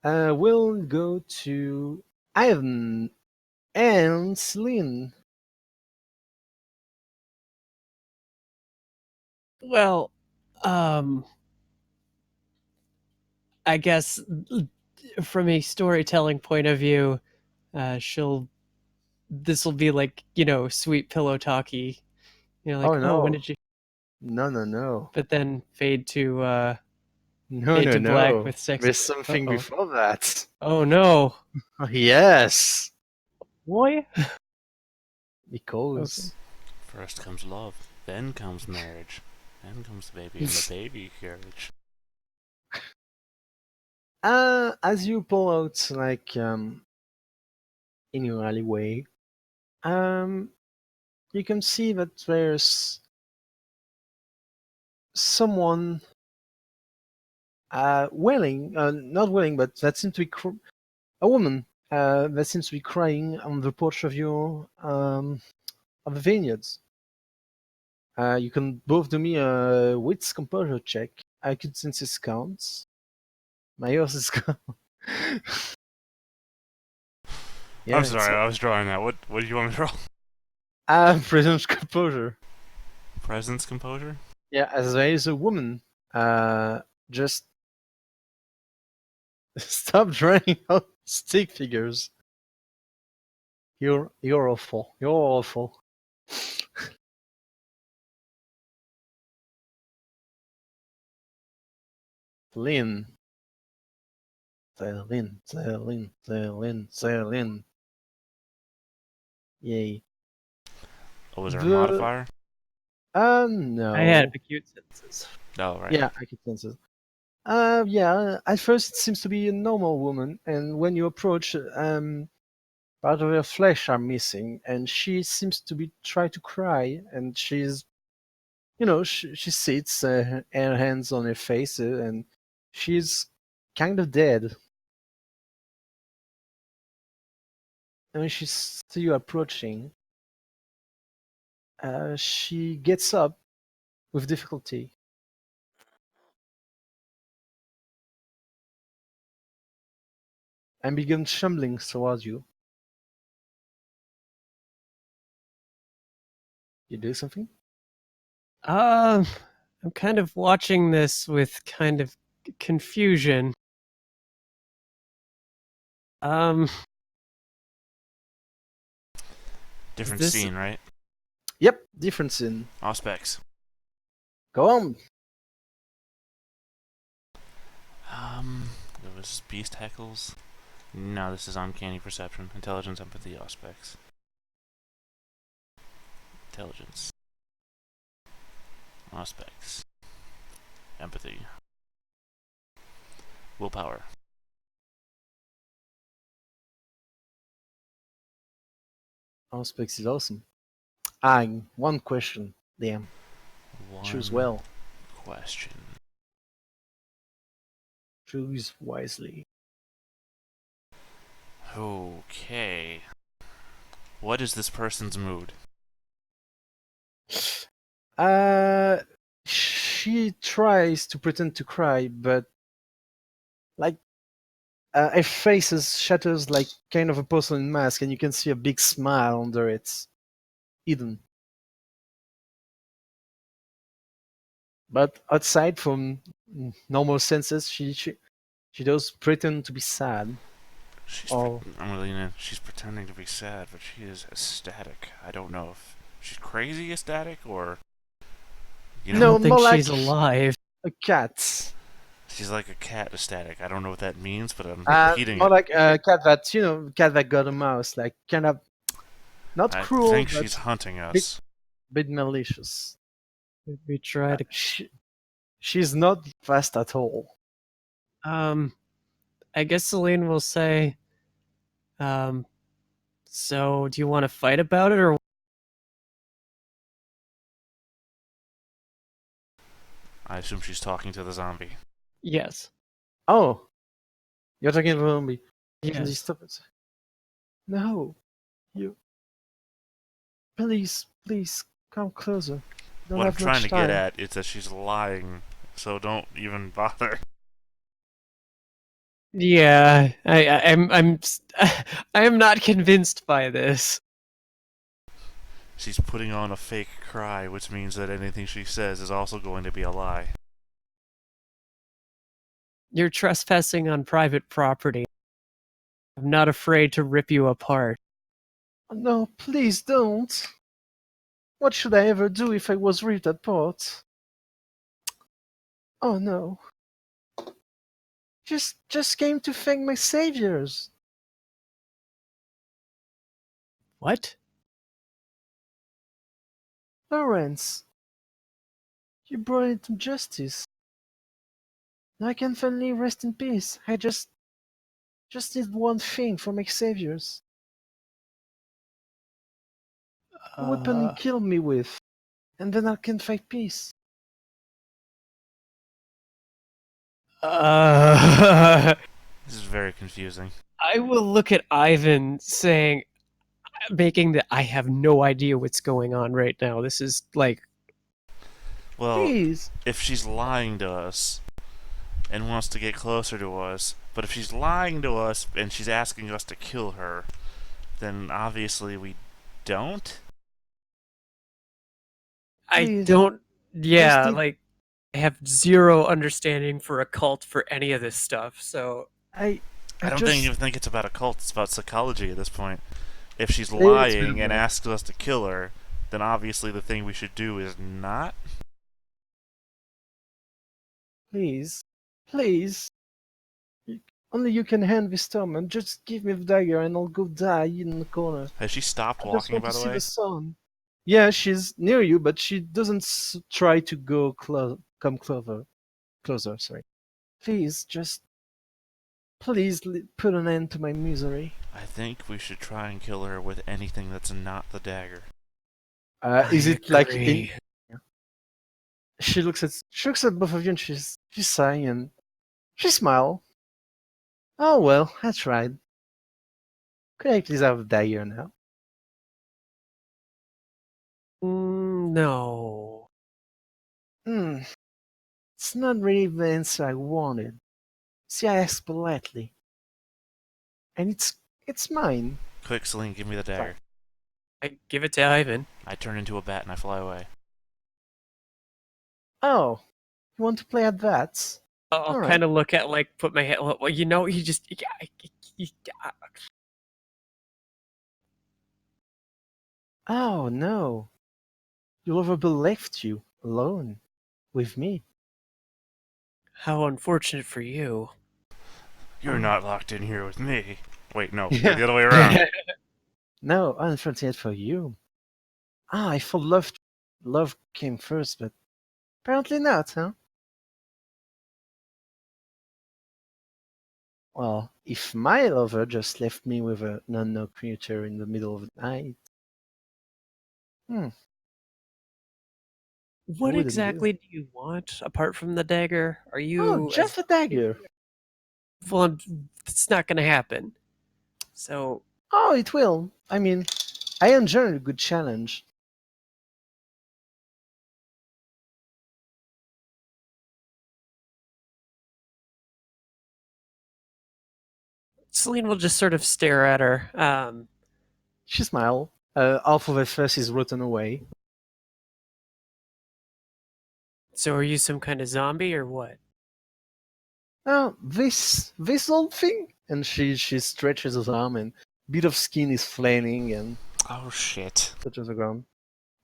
Speaker 3: We'll go to Ivan and Celine.
Speaker 2: Well, I guess from a storytelling point of view, she'll this will be like, sweet pillow talky. Like,
Speaker 3: Oh
Speaker 2: oh, when
Speaker 3: no.
Speaker 2: did you
Speaker 3: No, no, no.
Speaker 2: but then
Speaker 3: No,
Speaker 2: fade
Speaker 3: no,
Speaker 2: to black
Speaker 3: no.
Speaker 2: with sex.
Speaker 3: There's something
Speaker 2: Uh-oh.
Speaker 3: before that.
Speaker 2: Oh no.
Speaker 3: Oh, yes.
Speaker 2: Boy. Okay.
Speaker 3: Because.
Speaker 6: First comes love, then comes marriage, then comes the baby in the baby carriage.
Speaker 3: As you pull out, like, in your alleyway, um, you can see that there's someone wailing, not wailing, but that seems to be a woman that seems to be crying on the porch of your of the vineyards. You can both do me a wits composure check. I could sense his counts. My yours is gone. Yeah,
Speaker 6: I'm sorry, I was drawing that. What do you want me to draw?
Speaker 3: presence composure.
Speaker 6: Presence composure?
Speaker 3: Yeah, as there is a woman. Just stop drawing out stick figures. You're awful. You're awful. Lynn. Lynn. Yay.
Speaker 6: Oh, was there a modifier?
Speaker 3: No.
Speaker 2: I had acute senses.
Speaker 6: Oh, right.
Speaker 3: Yeah, I could sense it. Yeah, at first it seems to be a normal woman, and when you approach, part of her flesh are missing, and she seems to be trying to cry, and she's, she sits, her hands on her face, and she's kind of dead. And when she sees you approaching, she gets up with difficulty and begins shambling towards you. You do something?
Speaker 2: I'm kind of watching this with kind of confusion. Um,
Speaker 6: Different
Speaker 2: this-
Speaker 6: scene, right?
Speaker 3: Yep, different scene.
Speaker 6: All specs.
Speaker 3: Go on.
Speaker 6: It was beast heckles. No, this is uncanny perception. Intelligence, empathy, aspects. Intelligence. Aspects. Empathy. Willpower.
Speaker 3: Aspects is awesome. One question. Damn. Choose
Speaker 6: One
Speaker 3: well.
Speaker 6: question.
Speaker 3: Choose wisely.
Speaker 6: Okay. What is this person's mood?
Speaker 3: She tries to pretend to cry, but like her face shatters like kind of a porcelain mask, and you can see a big smile under it, hidden. But outside from normal senses, she does pretend to be sad. Oh,
Speaker 6: I'm really in. She's pretending to be sad, but she is ecstatic. I don't know if she's crazy ecstatic or you
Speaker 2: I
Speaker 6: know.
Speaker 3: no,
Speaker 2: don't think
Speaker 3: more like
Speaker 2: she's alive.
Speaker 3: a cat.
Speaker 6: She's like a cat ecstatic. I don't know what that means, but I'm repeating
Speaker 3: More
Speaker 6: it.
Speaker 3: like a cat that cat that got a mouse, like kind of not
Speaker 6: I
Speaker 3: cruel,
Speaker 6: think
Speaker 3: but
Speaker 6: she's hunting
Speaker 3: bit
Speaker 6: us.
Speaker 3: bit malicious.
Speaker 2: We try to.
Speaker 3: She's not fast at all.
Speaker 2: I guess Celine will say, so do you want to fight about it or?
Speaker 6: I assume she's talking to the zombie.
Speaker 2: Yes.
Speaker 3: Oh, you're talking about me. Can you
Speaker 2: Yes.
Speaker 3: stop it? No, you. Please, come closer. Don't
Speaker 6: What I'm
Speaker 3: have
Speaker 6: trying
Speaker 3: much
Speaker 6: to get
Speaker 3: time.
Speaker 6: at is that she's lying, so don't even bother.
Speaker 2: Yeah, I am not convinced by this.
Speaker 6: She's putting on a fake cry, which means that anything she says is also going to be a lie.
Speaker 2: You're trespassing on private property. I'm not afraid to rip you apart.
Speaker 3: No, please don't. What should I ever do if I was ripped apart? Oh no. Just came to thank my saviors.
Speaker 2: What?
Speaker 3: Lawrence, you brought it to justice. Now I can finally rest in peace. I just need one thing from my saviors. A weapon you
Speaker 2: Uh,
Speaker 3: kill me with, and then I can find peace.
Speaker 2: uh,
Speaker 6: This is very confusing.
Speaker 2: I will look at Ivan saying, making that I have no idea what's going on right now. This is like,
Speaker 6: Well,
Speaker 3: Please,
Speaker 6: if she's lying to us and wants to get closer to us, but if she's lying to us and she's asking us to kill her, then obviously we don't.
Speaker 2: I
Speaker 3: please,
Speaker 2: don't,
Speaker 3: just
Speaker 2: yeah,
Speaker 3: need.
Speaker 2: like, I have zero understanding for a cult for any of this stuff, so.
Speaker 3: I
Speaker 6: I
Speaker 3: I
Speaker 6: don't think
Speaker 3: just.
Speaker 6: even think it's about a cult. It's about psychology at this point. If she's
Speaker 3: It's been
Speaker 6: lying and
Speaker 3: both.
Speaker 6: asks us to kill her, then obviously the thing we should do is not.
Speaker 3: Please. You- Only you can hand this torment. Just give me the dagger and I'll go die in the corner.
Speaker 6: Has she stopped
Speaker 3: I just
Speaker 6: walking,
Speaker 3: want
Speaker 6: by
Speaker 3: to
Speaker 6: the
Speaker 3: see the
Speaker 6: way?
Speaker 3: sun. Yeah, she's near you, but she doesn't try to go come closer. Sorry. Please, just please put an end to my misery.
Speaker 6: I think we should try and kill her with anything that's not the dagger.
Speaker 3: Is
Speaker 2: I
Speaker 3: it like in?
Speaker 2: agree.
Speaker 3: She looks at both of you and she's sighing and she smile. Oh well, I tried. Could I please have the dagger now?
Speaker 2: No.
Speaker 3: Hmm. It's not really the answer I wanted. See, I asked politely, and it's mine.
Speaker 6: Quick, Celine, give me the
Speaker 3: Fine.
Speaker 6: dagger.
Speaker 2: I give it to Ivan.
Speaker 6: I turn into a bat and I fly away.
Speaker 3: Oh, you want to play at that?
Speaker 2: I'll
Speaker 3: All right.
Speaker 2: kind of look at, like, put my head, well, you know, he just,
Speaker 3: Oh no, your lover left you alone with me.
Speaker 2: How unfortunate for you.
Speaker 6: You're not locked in here with me. Wait, no,
Speaker 3: Yeah.
Speaker 6: the other way around.
Speaker 3: No, unfortunate for you. Ah, I thought love came first, but apparently not, huh? Well, if my lover just left me with an unknown creature in the middle of the night, hmm, I
Speaker 2: What
Speaker 3: wouldn't do.
Speaker 2: exactly do you want apart from the dagger? Are
Speaker 3: Oh,
Speaker 2: you as
Speaker 3: just a dagger.
Speaker 2: well? It's not going to happen. So
Speaker 3: Oh, it will. I mean, I enjoy a good challenge.
Speaker 2: Celine will just sort of stare at her.
Speaker 3: She smiled. Half of her face is rotten away.
Speaker 2: So are you some kind of zombie or what?
Speaker 3: Oh, this old thing, and she stretches his arm, and bit of skin is flailing and
Speaker 6: Oh shit.
Speaker 3: touches the ground.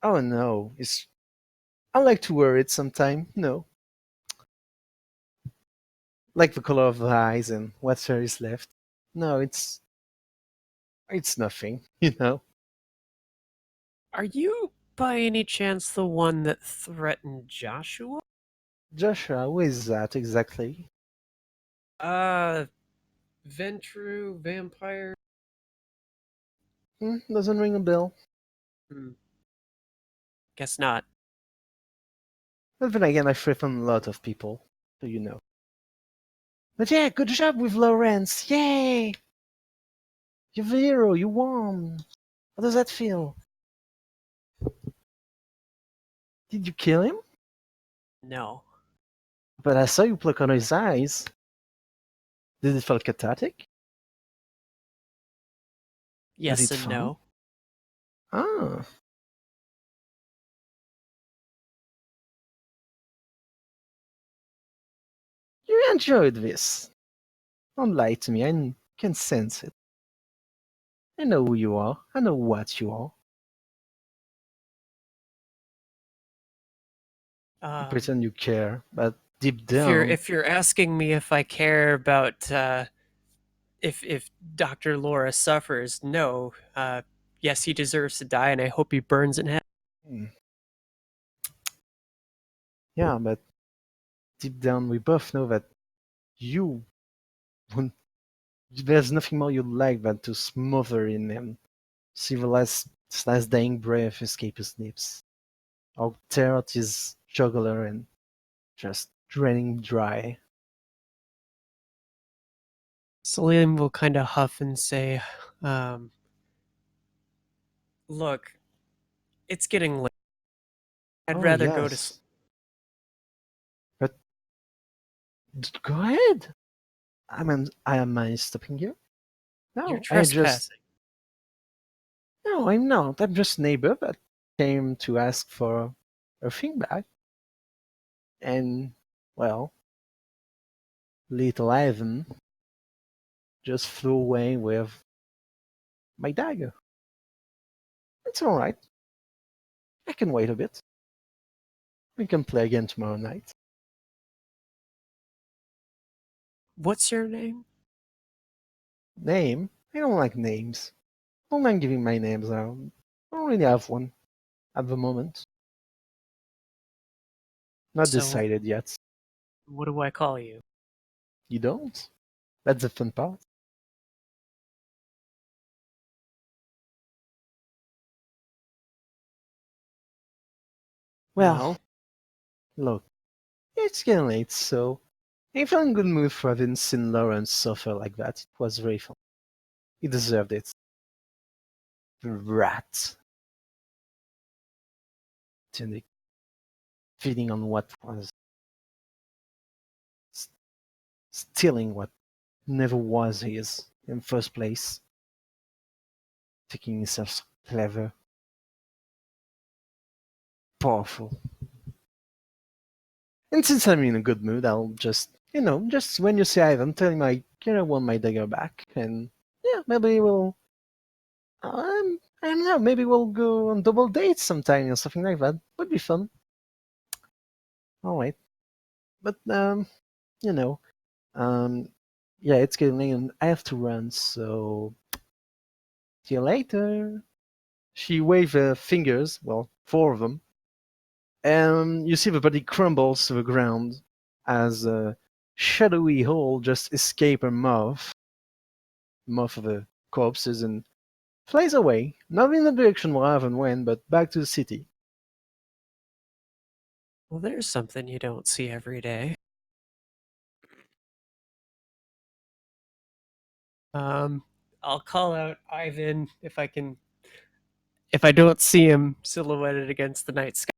Speaker 3: Oh no, it's. I like to wear it sometime. No, like the color of the eyes and what hair is left. No, it's nothing. You know,
Speaker 2: Are you by any chance the one that threatened Joshua?
Speaker 3: Joshua, who is that exactly?
Speaker 2: Uh, Ventru vampire.
Speaker 3: Doesn't ring a bell.
Speaker 2: Hmm. Guess not.
Speaker 3: But then again, I threaten a lot of people, so you know. But yeah, good job with Lawrence. Yay! You're the hero. You won. How does that feel? Did you kill him?
Speaker 2: No.
Speaker 3: But I saw you pluck on his eyes. Did it feel cathartic? Was
Speaker 2: Yes
Speaker 3: it
Speaker 2: and
Speaker 3: fun?
Speaker 2: no.
Speaker 3: Ah. You enjoyed this. Don't lie to me. I can sense it. I know who you are. I know what you are. You pretend you care, but deep down,
Speaker 2: If you're asking me if I care about if Dr. Laura suffers, no. Yes, he deserves to die, and I hope he burns in hell.
Speaker 3: hmm, yeah, but deep down, we both know that you won't. There's nothing more you'd like than to smother in him, see the last dying breath escape his lips, or tear out his jugular and just draining dry.
Speaker 2: Salim will kind of huff and say, "Look, it's getting late. I'd
Speaker 3: Oh
Speaker 2: rather go to
Speaker 3: yes, but go ahead. Am I stopping you?
Speaker 2: You're
Speaker 3: No,
Speaker 2: trespassing."
Speaker 3: no, I'm not. I'm just a neighbor that came to ask for a thing back. And, well, little Ivan just flew away with my dagger. It's alright. I can wait a bit. We can play again tomorrow night.
Speaker 2: What's your name?
Speaker 3: Name? I don't like names. I don't mind giving my names out. I don't really have one at the moment. Not
Speaker 2: So,
Speaker 3: decided yet.
Speaker 2: what do I call you?
Speaker 3: You don't? That's the fun part. Well,
Speaker 2: Well,
Speaker 3: look, it's getting late, so I'm feeling good mood for having seen Lawrence suffer like that. It was very fun. He deserved it. The rat. Tunic. Feeding on what was s- stealing what never was his in first place. Thinking himself so clever, powerful. And since I'm in a good mood, I'll just when you say Ivan, tell him I want my dagger back, and yeah, maybe we'll I don't know, maybe we'll go on double dates sometime or something like that. Would be fun. All right, but you know, um, yeah, it's getting late and I have to run. So see you later. She waved her fingers, well, four of them, and you see the body crumbles to the ground as a shadowy hole just escapes her mouth of the corpses, and flies away, not in the direction Raven went, but back to the city.
Speaker 2: Well, there's something you don't see every day. I'll call out Ivan if I can. If I don't see him silhouetted against the night sky.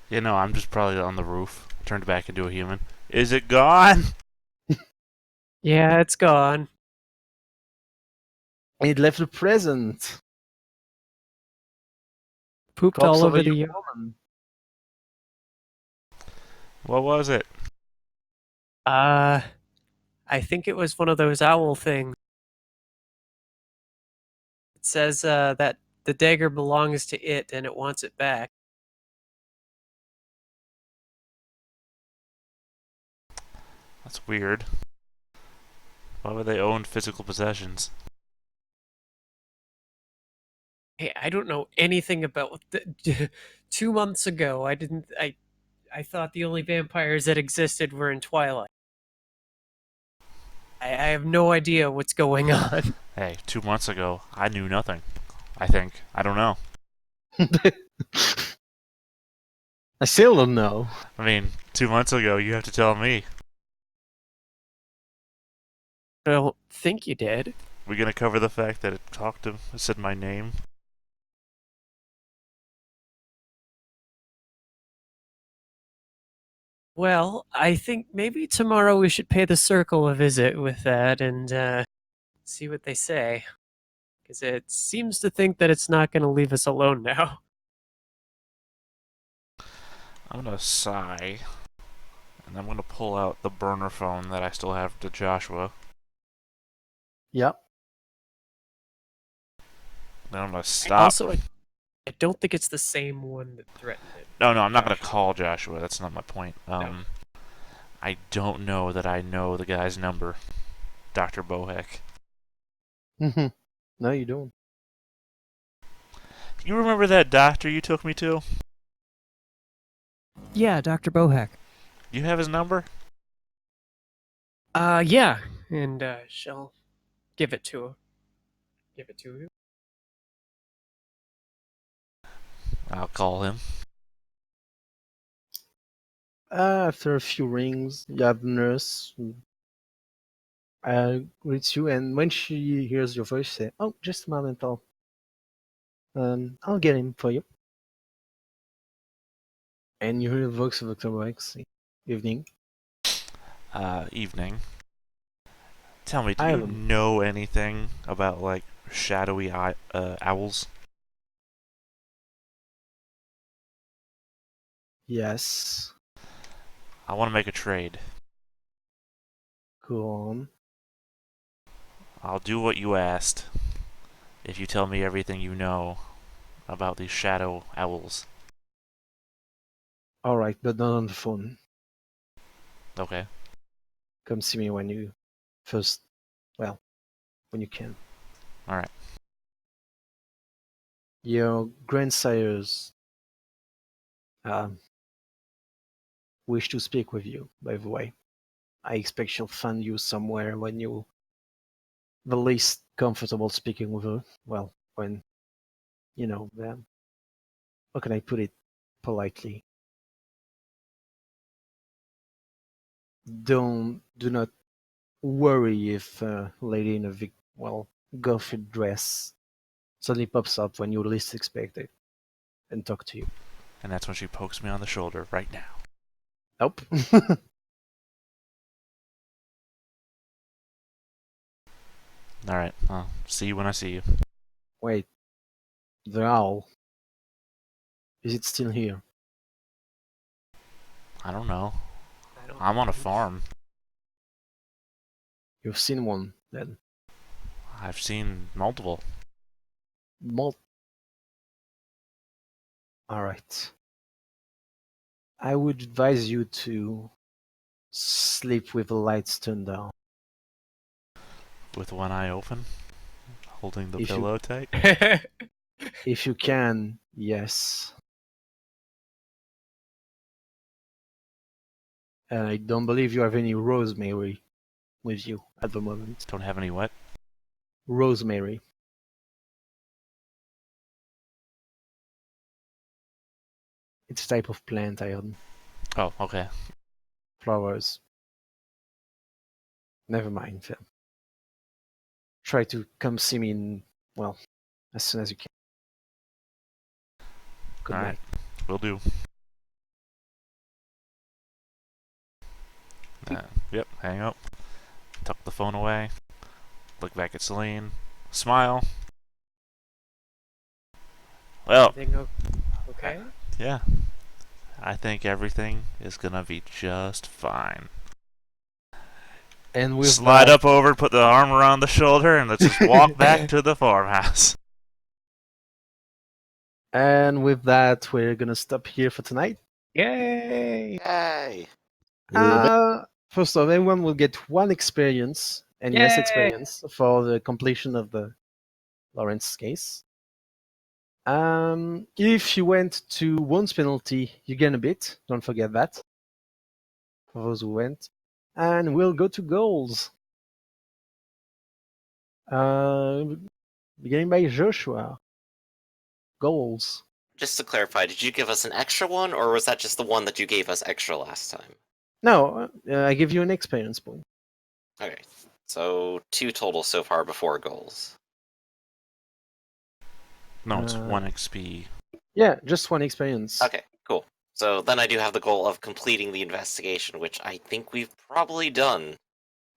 Speaker 6: You know, I'm just probably on the roof, turned back into a human. Is it gone?
Speaker 2: Yeah, it's gone.
Speaker 3: It left a present.
Speaker 2: Pooped
Speaker 3: Corpse
Speaker 2: all
Speaker 3: of a
Speaker 2: over the
Speaker 3: young
Speaker 2: yard.
Speaker 3: woman.
Speaker 6: What was it?
Speaker 2: I think it was one of those owl things. It says that the dagger belongs to it and it wants it back.
Speaker 6: That's weird. Why would they own physical possessions?
Speaker 2: Hey, I don't know anything about 2 months ago. I didn't. I thought the only vampires that existed were in Twilight. I have no idea what's going on.
Speaker 6: Hey, 2 months ago, I knew nothing. I think. I don't know.
Speaker 3: I still don't know.
Speaker 6: I mean, 2 months ago, you have to tell me.
Speaker 2: I don't think you did.
Speaker 6: We gonna cover the fact that it said my name?
Speaker 2: Well, I think maybe tomorrow we should pay the circle a visit with that and see what they say. Because it seems to think that it's not going to leave us alone now.
Speaker 6: I'm gonna sigh, and I'm gonna pull out the burner phone that I still have to Joshua.
Speaker 3: Yep.
Speaker 6: Then I'm gonna stop.
Speaker 2: Also, I don't think it's the same one that threatened it.
Speaker 6: No, I'm not gonna
Speaker 2: Joshua.
Speaker 6: call Joshua. That's not my point. I don't know that I know the guy's number, Dr. Bohek.
Speaker 3: No, you don't.
Speaker 6: You remember that doctor you took me to?
Speaker 2: Yeah, Dr. Bohek.
Speaker 6: You have his number?
Speaker 2: Yeah. And she'll give it to her. Give it to you.
Speaker 6: I'll call him.
Speaker 3: After a few rings, you have the nurse who greets you, and when she hears your voice, say, "Oh, just a moment, I'll get him for you." And you hear the voice of Dr. Wax. Evening.
Speaker 6: Evening. Tell me, do you
Speaker 3: Ivan.
Speaker 6: know anything about, like, shadowy owls?
Speaker 3: Yes.
Speaker 6: I want to make a trade.
Speaker 3: Go on.
Speaker 6: I'll do what you asked if you tell me everything you know about these shadow owls.
Speaker 3: All right, but not on the phone.
Speaker 6: Okay.
Speaker 3: Come see me when you first. Well, when you can.
Speaker 6: Alright.
Speaker 3: Your grandsires um, wish to speak with you, by the way. I expect she'll find you somewhere when you the least comfortable speaking with her. Well, when how can I put it politely? Do not worry if a lady in a golfy dress suddenly pops up when you least expect it and talk to you.
Speaker 6: And that's when she pokes me on the shoulder right now.
Speaker 3: Nope.
Speaker 6: Alright, I'll see you when I see you.
Speaker 3: Wait, the owl. Is it still here?
Speaker 6: I don't know.
Speaker 2: I don't
Speaker 6: I'm on a
Speaker 2: think-
Speaker 6: farm.
Speaker 3: You've seen one then.
Speaker 6: I've seen multiple.
Speaker 3: Mul- All right. I would advise you to sleep with the lights turned down.
Speaker 6: With one eye open, holding the
Speaker 3: If you-
Speaker 6: pillow tight.
Speaker 3: If you can, yes. And I don't believe you have any rosemary with you at the moment.
Speaker 6: Don't have any what?
Speaker 3: Rosemary. It's a type of plant, Iron.
Speaker 6: Oh, okay.
Speaker 3: Flowers. Never mind. Try to come see me as soon as you can. Good
Speaker 6: Alright.
Speaker 3: night.
Speaker 6: Will do. Yep, hang up. Tuck the phone away. Look back at Celine. Smile. Well,
Speaker 2: Everything okay?
Speaker 6: yeah. I think everything is gonna be just fine.
Speaker 3: And with
Speaker 6: Slide
Speaker 3: that,
Speaker 6: up over, put the arm around the shoulder, and let's just walk back to the farmhouse.
Speaker 3: And with that, we're gonna stop here for tonight.
Speaker 2: Yay!
Speaker 1: Yay!
Speaker 3: First off, everyone will get one experience, and yes,
Speaker 2: Yay!
Speaker 3: experience for the completion of the Lawrence case. If you went to wounds penalty, you gain a bit. Don't forget that. For those who went, and we'll go to goals. Beginning by Joshua. Goals.
Speaker 1: Just to clarify, did you give us an extra one, or was that just the one that you gave us extra last time?
Speaker 3: No, I give you an experience point.
Speaker 1: Okay, so 2 total so far before goals.
Speaker 6: No, it's
Speaker 3: Uh,
Speaker 6: 1 XP.
Speaker 3: Yeah, just one experience.
Speaker 1: Okay, cool. So then I do have the goal of completing the investigation, which I think we've probably done.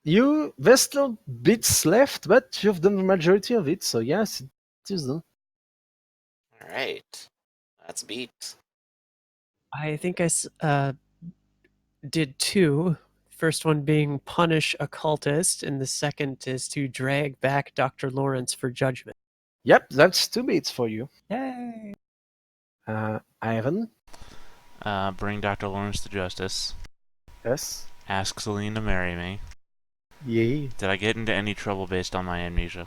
Speaker 3: There's still bits left, but you've done the majority of it, so yes, it is done.
Speaker 1: Alright, that's a beat.
Speaker 2: I think I did 2. First one being punish a cultist, and the second is to drag back Dr. Lawrence for judgment.
Speaker 3: Yep, that's 2 bits for you.
Speaker 2: Yay!
Speaker 3: Ivan?
Speaker 6: Bring Dr. Lawrence to justice.
Speaker 3: Yes.
Speaker 6: Ask Celine to marry me.
Speaker 3: Yay.
Speaker 6: Did I get into any trouble based on my amnesia?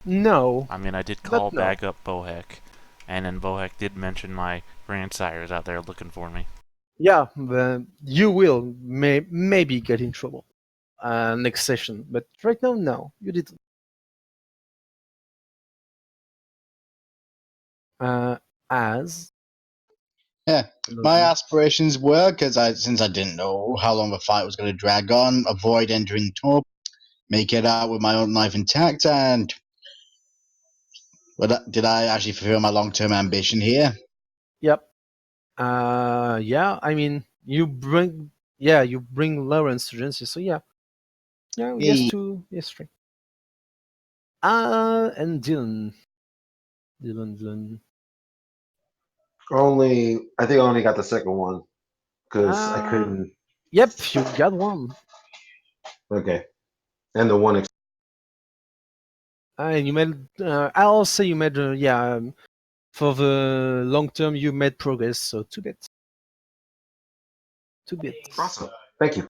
Speaker 3: No.
Speaker 6: I mean, I did
Speaker 3: But
Speaker 6: call
Speaker 3: no.
Speaker 6: back up Bohek, and then Bohek did mention my grandsires out there looking for me.
Speaker 3: Yeah, you will maybe get in trouble next session, but right now, no, you didn't. As
Speaker 5: Yeah, my aspirations were, since I didn't know how long the fight was going to drag on, avoid entering top, make it out with my own life intact, and did I actually fulfill my long-term ambition here?
Speaker 3: Yep. Yeah, I mean, you bring Lawrence to Genesis, so yeah. Yeah, yes,
Speaker 5: Yay.
Speaker 3: 2, yes, 3. And Dylan.
Speaker 4: I think I only got the second one because I couldn't.
Speaker 3: Yep, you got one.
Speaker 4: Okay, and the one.
Speaker 3: And you made, I'll say you made, for the long term, you made progress, so 2 bits. 2 bits.
Speaker 4: Awesome. Thank you.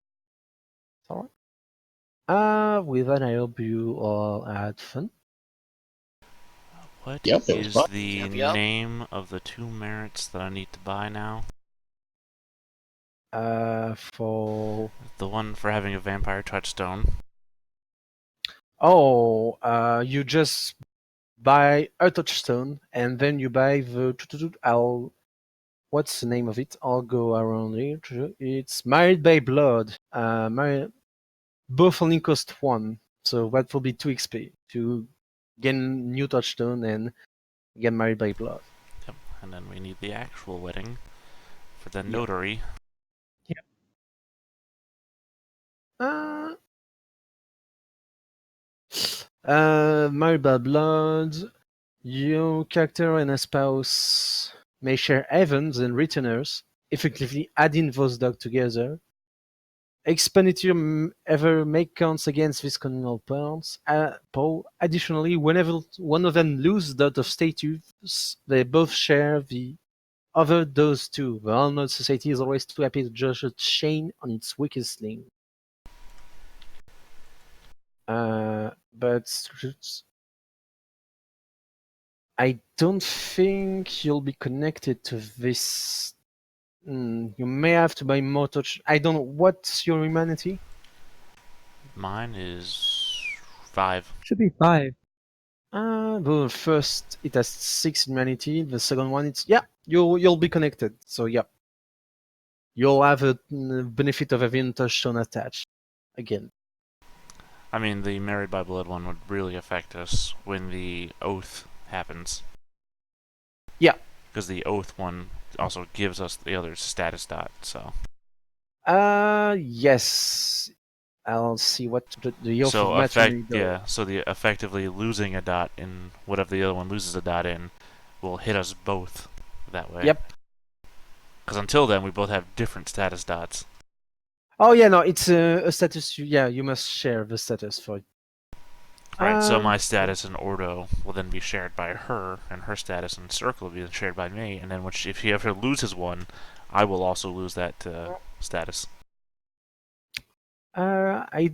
Speaker 3: Alright. With that, I hope you all had fun.
Speaker 6: What
Speaker 5: Yep, it was
Speaker 6: is
Speaker 5: fun.
Speaker 6: the
Speaker 1: Yep.
Speaker 6: name of the 2 merits that I need to buy now?
Speaker 3: For
Speaker 6: The one for having a vampire touchstone.
Speaker 3: you just buy a touchstone and then you buy the what's the name of it? I'll go around here. It's Married by Blood. Both only cost 1, so that will be 2 XP to gain new touchstone and get Married by Blood.
Speaker 6: Yep. And then we need the actual wedding for the
Speaker 3: Yep.
Speaker 6: notary.
Speaker 3: Married by Blood. Your character and a spouse may share heavens and retainers, effectively adding those dogs together. Expenditure ever make counts against these communal points. Additionally, whenever one of them loses dot of status, they both share the over those two. The Unknown Society is always too happy to judge a chain on its weakest link. But I don't think you'll be connected to this. You may have to buy more touch. I don't know. What's your humanity?
Speaker 6: Mine is 5.
Speaker 2: Should be 5.
Speaker 3: The first it has 6 humanity. The second one it's you'll be connected. So yeah, you'll have a benefit of having touchstone attached again.
Speaker 6: I mean, the married by blood one would really affect us when the oath happens.
Speaker 3: Yeah.
Speaker 6: Because the oath one also gives us the other status dot, so.
Speaker 3: Yes. I'll see what the oath
Speaker 6: So
Speaker 3: of matrimony does.
Speaker 6: yeah, so the effectively losing a dot in whatever the other one loses a dot in will hit us both that way.
Speaker 3: Yep.
Speaker 6: Because until then, we both have different status dots.
Speaker 3: Oh yeah, no, it's a status. You must share the status for it.
Speaker 6: Right, so my status in Ordo will then be shared by her, and her status in Circle will be shared by me, and then if she ever loses one, I will also lose that status.
Speaker 3: I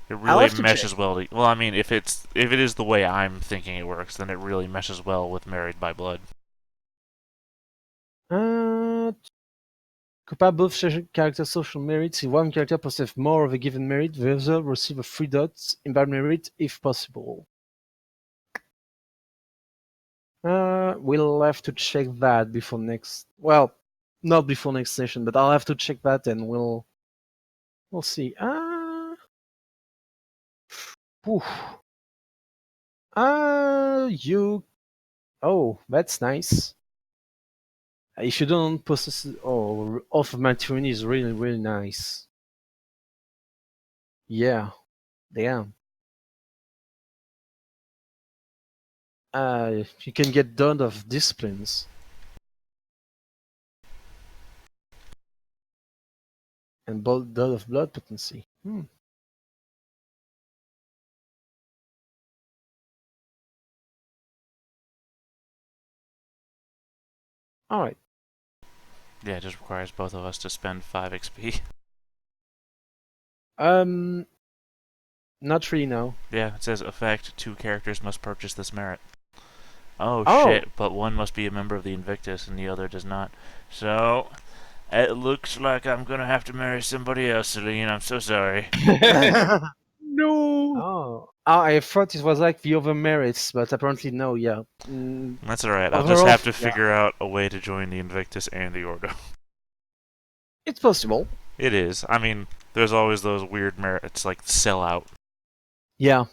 Speaker 6: It
Speaker 3: I'll
Speaker 6: really
Speaker 3: have to
Speaker 6: meshes
Speaker 3: check.
Speaker 6: well. Well, I mean, if it is the way I'm thinking it works, then it really meshes well with Married by Blood.
Speaker 3: Compare both character social merits. If one character possesses more of a given merit, the other receive a 3 dots in that merit if possible. We'll have to check that before next. Well, not before next session, but I'll have to check that and we'll see. Oof. You. Oh, that's nice. If you don't possess, off of matrimony is really really nice. Yeah, damn. You can get done of disciplines. And dot of blood potency. Alright.
Speaker 6: Yeah, it just requires both of us to spend 5 XP.
Speaker 3: Not really now.
Speaker 6: Yeah, it says effect, 2 characters must purchase this merit. Oh,
Speaker 3: Oh.
Speaker 6: shit, but one must be a member of the Invictus and the other does not. So, it looks like I'm gonna have to marry somebody else, Celine. I'm so sorry.
Speaker 2: No.
Speaker 3: Oh, I thought it was like the other merits, but apparently no. Yeah.
Speaker 6: That's alright, I'll just
Speaker 3: Overall,
Speaker 6: have to
Speaker 3: yeah.
Speaker 6: figure out a way to join the Invictus and the Ordo.
Speaker 3: It's possible.
Speaker 6: It is. I mean, there's always those weird merits like sellout.
Speaker 3: Yeah.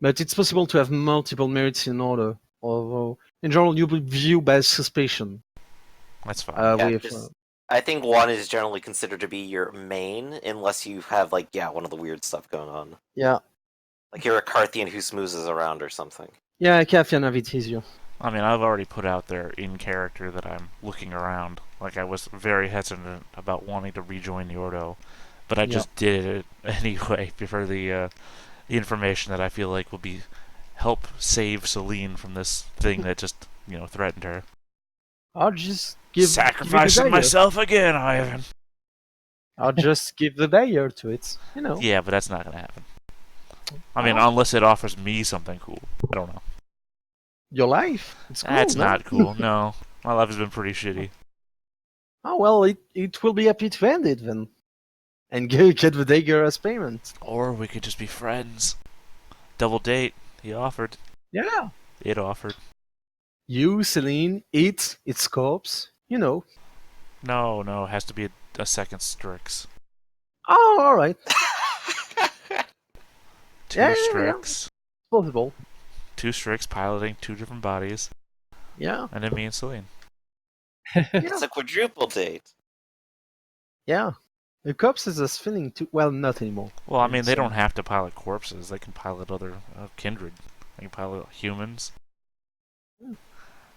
Speaker 3: But it's possible to have multiple merits in order. Although, in general, you will view by suspicion.
Speaker 6: That's fine.
Speaker 1: Yeah,
Speaker 3: with,
Speaker 1: just- I think one is generally considered to be your main, unless you have like one of the weird stuff going on.
Speaker 3: yeah.
Speaker 1: Like you're a Carthian who smoozes around or something.
Speaker 3: Yeah, I can have it easier.
Speaker 6: I mean, I've already put out there in character that I'm looking around. Like, I was very hesitant about wanting to rejoin the Ordo, but I just did it anyway for the information that I feel like will help save Celine from this thing that just, threatened her.
Speaker 3: I'll just
Speaker 6: Sacrificing myself again, Ivan.
Speaker 3: I'll just give the dagger to it.
Speaker 6: Yeah, but that's not gonna happen. I mean, unless it offers me something cool. I don't know.
Speaker 3: Your life? It's cool.
Speaker 6: That's
Speaker 3: no?
Speaker 6: not cool. No, my life has been pretty shitty.
Speaker 3: Oh well, it will be happy to end it then, and get the dagger as payment.
Speaker 6: Or we could just be friends. Double date. He offered.
Speaker 3: Yeah.
Speaker 6: It offered.
Speaker 3: You, Celine, its corpse.
Speaker 6: No, it has to be a second Strix.
Speaker 3: Oh, all right.
Speaker 6: Two Strix.
Speaker 3: Possible.
Speaker 6: 2 Strix piloting 2 different bodies.
Speaker 3: Yeah.
Speaker 6: And then me and Celine.
Speaker 1: It's a quadruple date.
Speaker 3: Yeah. The corpse is just feeling too well. Not anymore.
Speaker 6: Well, I mean, they don't have to pilot corpses. They can pilot other kindred. They can pilot humans.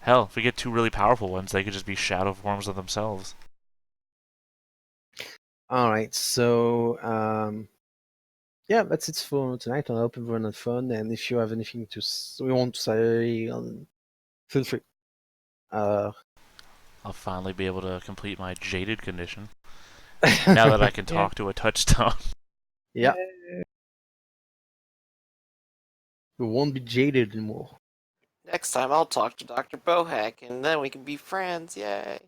Speaker 6: Hell, if we get 2 really powerful ones, they could just be shadow forms of themselves.
Speaker 3: All right. So, yeah, that's it for tonight. I hope everyone had fun. And if you have anything we want to say, feel free.
Speaker 6: I'll finally be able to complete my jaded condition. Now that I can talk to a touchstone.
Speaker 3: Yeah. You won't be jaded anymore.
Speaker 1: Next time I'll talk to Dr. Bohack, and then we can be friends. Yay!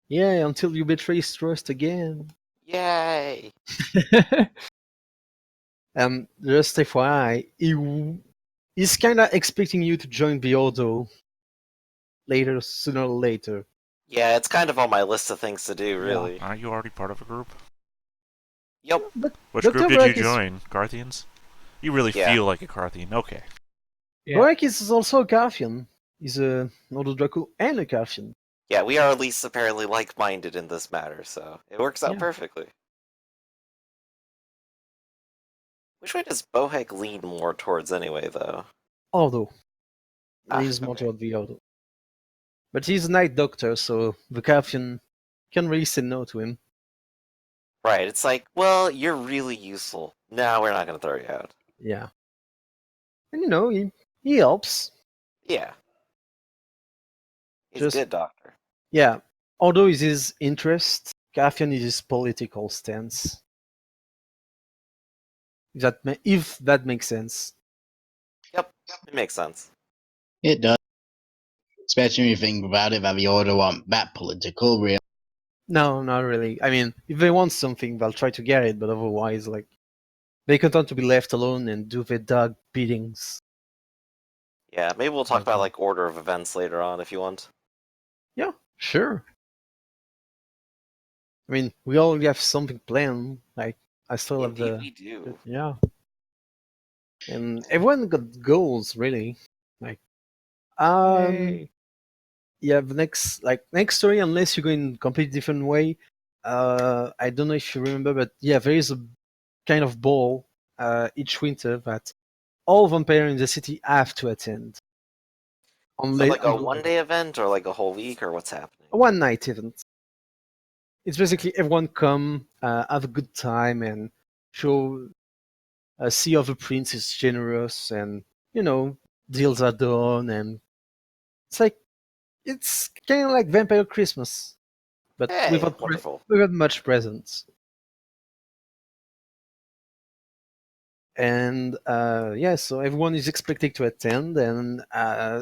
Speaker 3: Yeah, until you betray his trust again.
Speaker 1: Yay!
Speaker 3: Just FYI, he's kind of expecting you to join the Ordo later, sooner or later.
Speaker 1: Yeah, it's kind of on my list of things to do,
Speaker 3: Yeah.
Speaker 1: really.
Speaker 6: Aren't you already part of a group?
Speaker 1: Yep.
Speaker 3: But
Speaker 6: Which
Speaker 3: Dr.
Speaker 6: group did you
Speaker 3: Bohack is-
Speaker 6: join? Garthians? You really
Speaker 1: Yeah.
Speaker 6: feel like a Garthian. Okay.
Speaker 2: Yeah.
Speaker 3: Bohack is also a Garfian. He's a Ordo Draco and a Garfian.
Speaker 1: Yeah, we are at least apparently like-minded in this matter, so it works out
Speaker 3: Yeah.
Speaker 1: perfectly. Which way does Bohack lean more towards anyway, though?
Speaker 3: Ordo.
Speaker 1: Ah,
Speaker 3: He's more
Speaker 1: okay.
Speaker 3: toward the Ordo. But he's a Night Doctor, so the Garfian can really say no to him.
Speaker 1: Right, it's like, well, you're really useful. No, we're not gonna throw you out.
Speaker 3: Yeah. And he helps.
Speaker 1: Yeah. He's
Speaker 3: Just-
Speaker 1: a good doctor.
Speaker 3: Yeah. Ordo is his interest, Garfian is his political stance. If that makes sense.
Speaker 1: Yep, it makes sense.
Speaker 5: It does. Especially when you think about it, that the Order aren't that political, really.
Speaker 3: No, not really. I mean, if they want something, they'll try to get it, but otherwise, like, they content to be left alone and do their dog beatings.
Speaker 1: Yeah, maybe we'll talk about,
Speaker 3: Okay.
Speaker 1: like, order of events later on if you want.
Speaker 3: Yeah, sure. I mean, we already have something planned. Like, I still have
Speaker 1: Indeed we do.
Speaker 3: yeah. And everyone got goals, really. Like,
Speaker 2: Yay.
Speaker 3: yeah, the next story, unless you go in a completely different way. I don't know if you remember, but yeah, there is a kind of ball each winter that all vampires in the city have to attend.
Speaker 1: Is that like a one-day event or like a whole week or what's happening?
Speaker 3: A one-night event. It's basically everyone come, have a good time, and show, see how the prince is generous, and deals are done, and it's kind of like Vampire Christmas, but
Speaker 1: Hey, wonderful.
Speaker 3: without much presents. And yeah, so everyone is expected to attend, and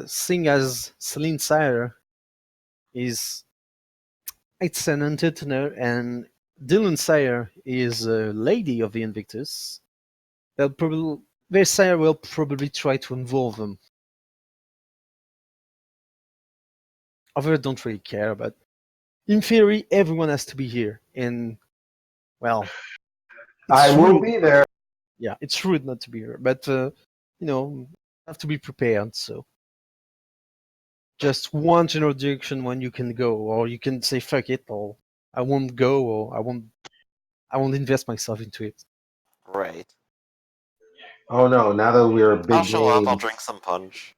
Speaker 3: seeing as Celine Sire is it's an entertainer, and Dylan Sire is a lady of the Invictus, their sire will probably try to involve them. Others don't really care, but in theory, everyone has to be here, and well,
Speaker 4: I
Speaker 3: it's
Speaker 4: will
Speaker 3: rude.
Speaker 4: be there.
Speaker 3: Yeah, it's rude not to be here, but have to be prepared. So just one general direction when you can go, or you can say fuck it, or I won't go, or I won't invest myself into it.
Speaker 1: Right.
Speaker 4: Oh no! Now that we're big
Speaker 1: I'll show up, I'll
Speaker 4: names.
Speaker 1: drink some punch.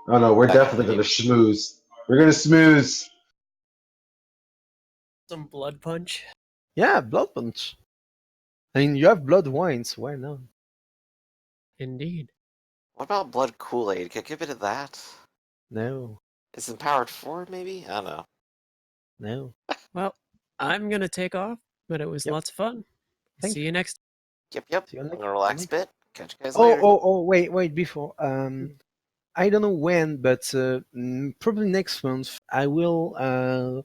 Speaker 4: Oh no, we're
Speaker 1: That
Speaker 4: definitely
Speaker 1: kind
Speaker 4: gonna
Speaker 1: of
Speaker 4: schmooze. We're gonna smooze.
Speaker 2: Some blood punch.
Speaker 3: Yeah, blood punch. I mean, you have blood wine, so why not?
Speaker 2: Indeed.
Speaker 1: What about blood Kool-Aid? Can I get a bit of that?
Speaker 3: No,
Speaker 1: It's empowered 4, maybe? I don't know.
Speaker 3: no.
Speaker 2: Well, I'm gonna take off, but it was
Speaker 3: Yep.
Speaker 2: lots of fun.
Speaker 3: Thank
Speaker 2: See you next.
Speaker 1: Yep.
Speaker 3: See you
Speaker 1: I'm
Speaker 3: next-
Speaker 1: gonna relax a
Speaker 3: next-
Speaker 1: bit. Catch you guys later.
Speaker 3: Wait, before. I don't know when, but probably next month I will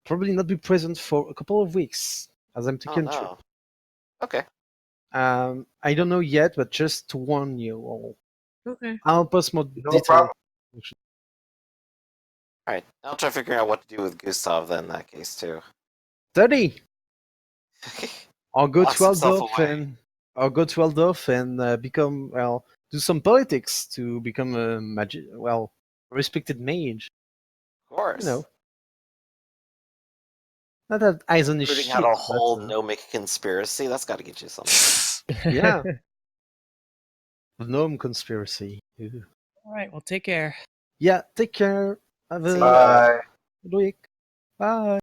Speaker 3: probably not be present for a couple of weeks as I'm
Speaker 1: Oh
Speaker 3: taking a trip.
Speaker 1: no. Okay.
Speaker 3: I don't know yet, but just to warn you all,
Speaker 2: Okay.
Speaker 3: I'll post more
Speaker 4: No
Speaker 3: details.
Speaker 4: problem.
Speaker 1: Alright, I'll try to figure out what to do with Gustav then in that case too.
Speaker 3: Study. I'll go
Speaker 1: Locks
Speaker 3: to
Speaker 1: himself
Speaker 3: Aldorf
Speaker 1: away.
Speaker 3: and become do some politics to become a respected mage.
Speaker 1: Of course.
Speaker 3: You know, not that eyes on his
Speaker 1: Rooting
Speaker 3: shit,
Speaker 1: out a
Speaker 3: but,
Speaker 1: whole gnomic conspiracy, that's gotta get you something.
Speaker 3: yeah, the gnome conspiracy. Ew.
Speaker 2: All right. Well, take care.
Speaker 3: Yeah, take care. Have
Speaker 1: See
Speaker 3: a
Speaker 1: ya.
Speaker 4: Bye.
Speaker 3: good week. Bye.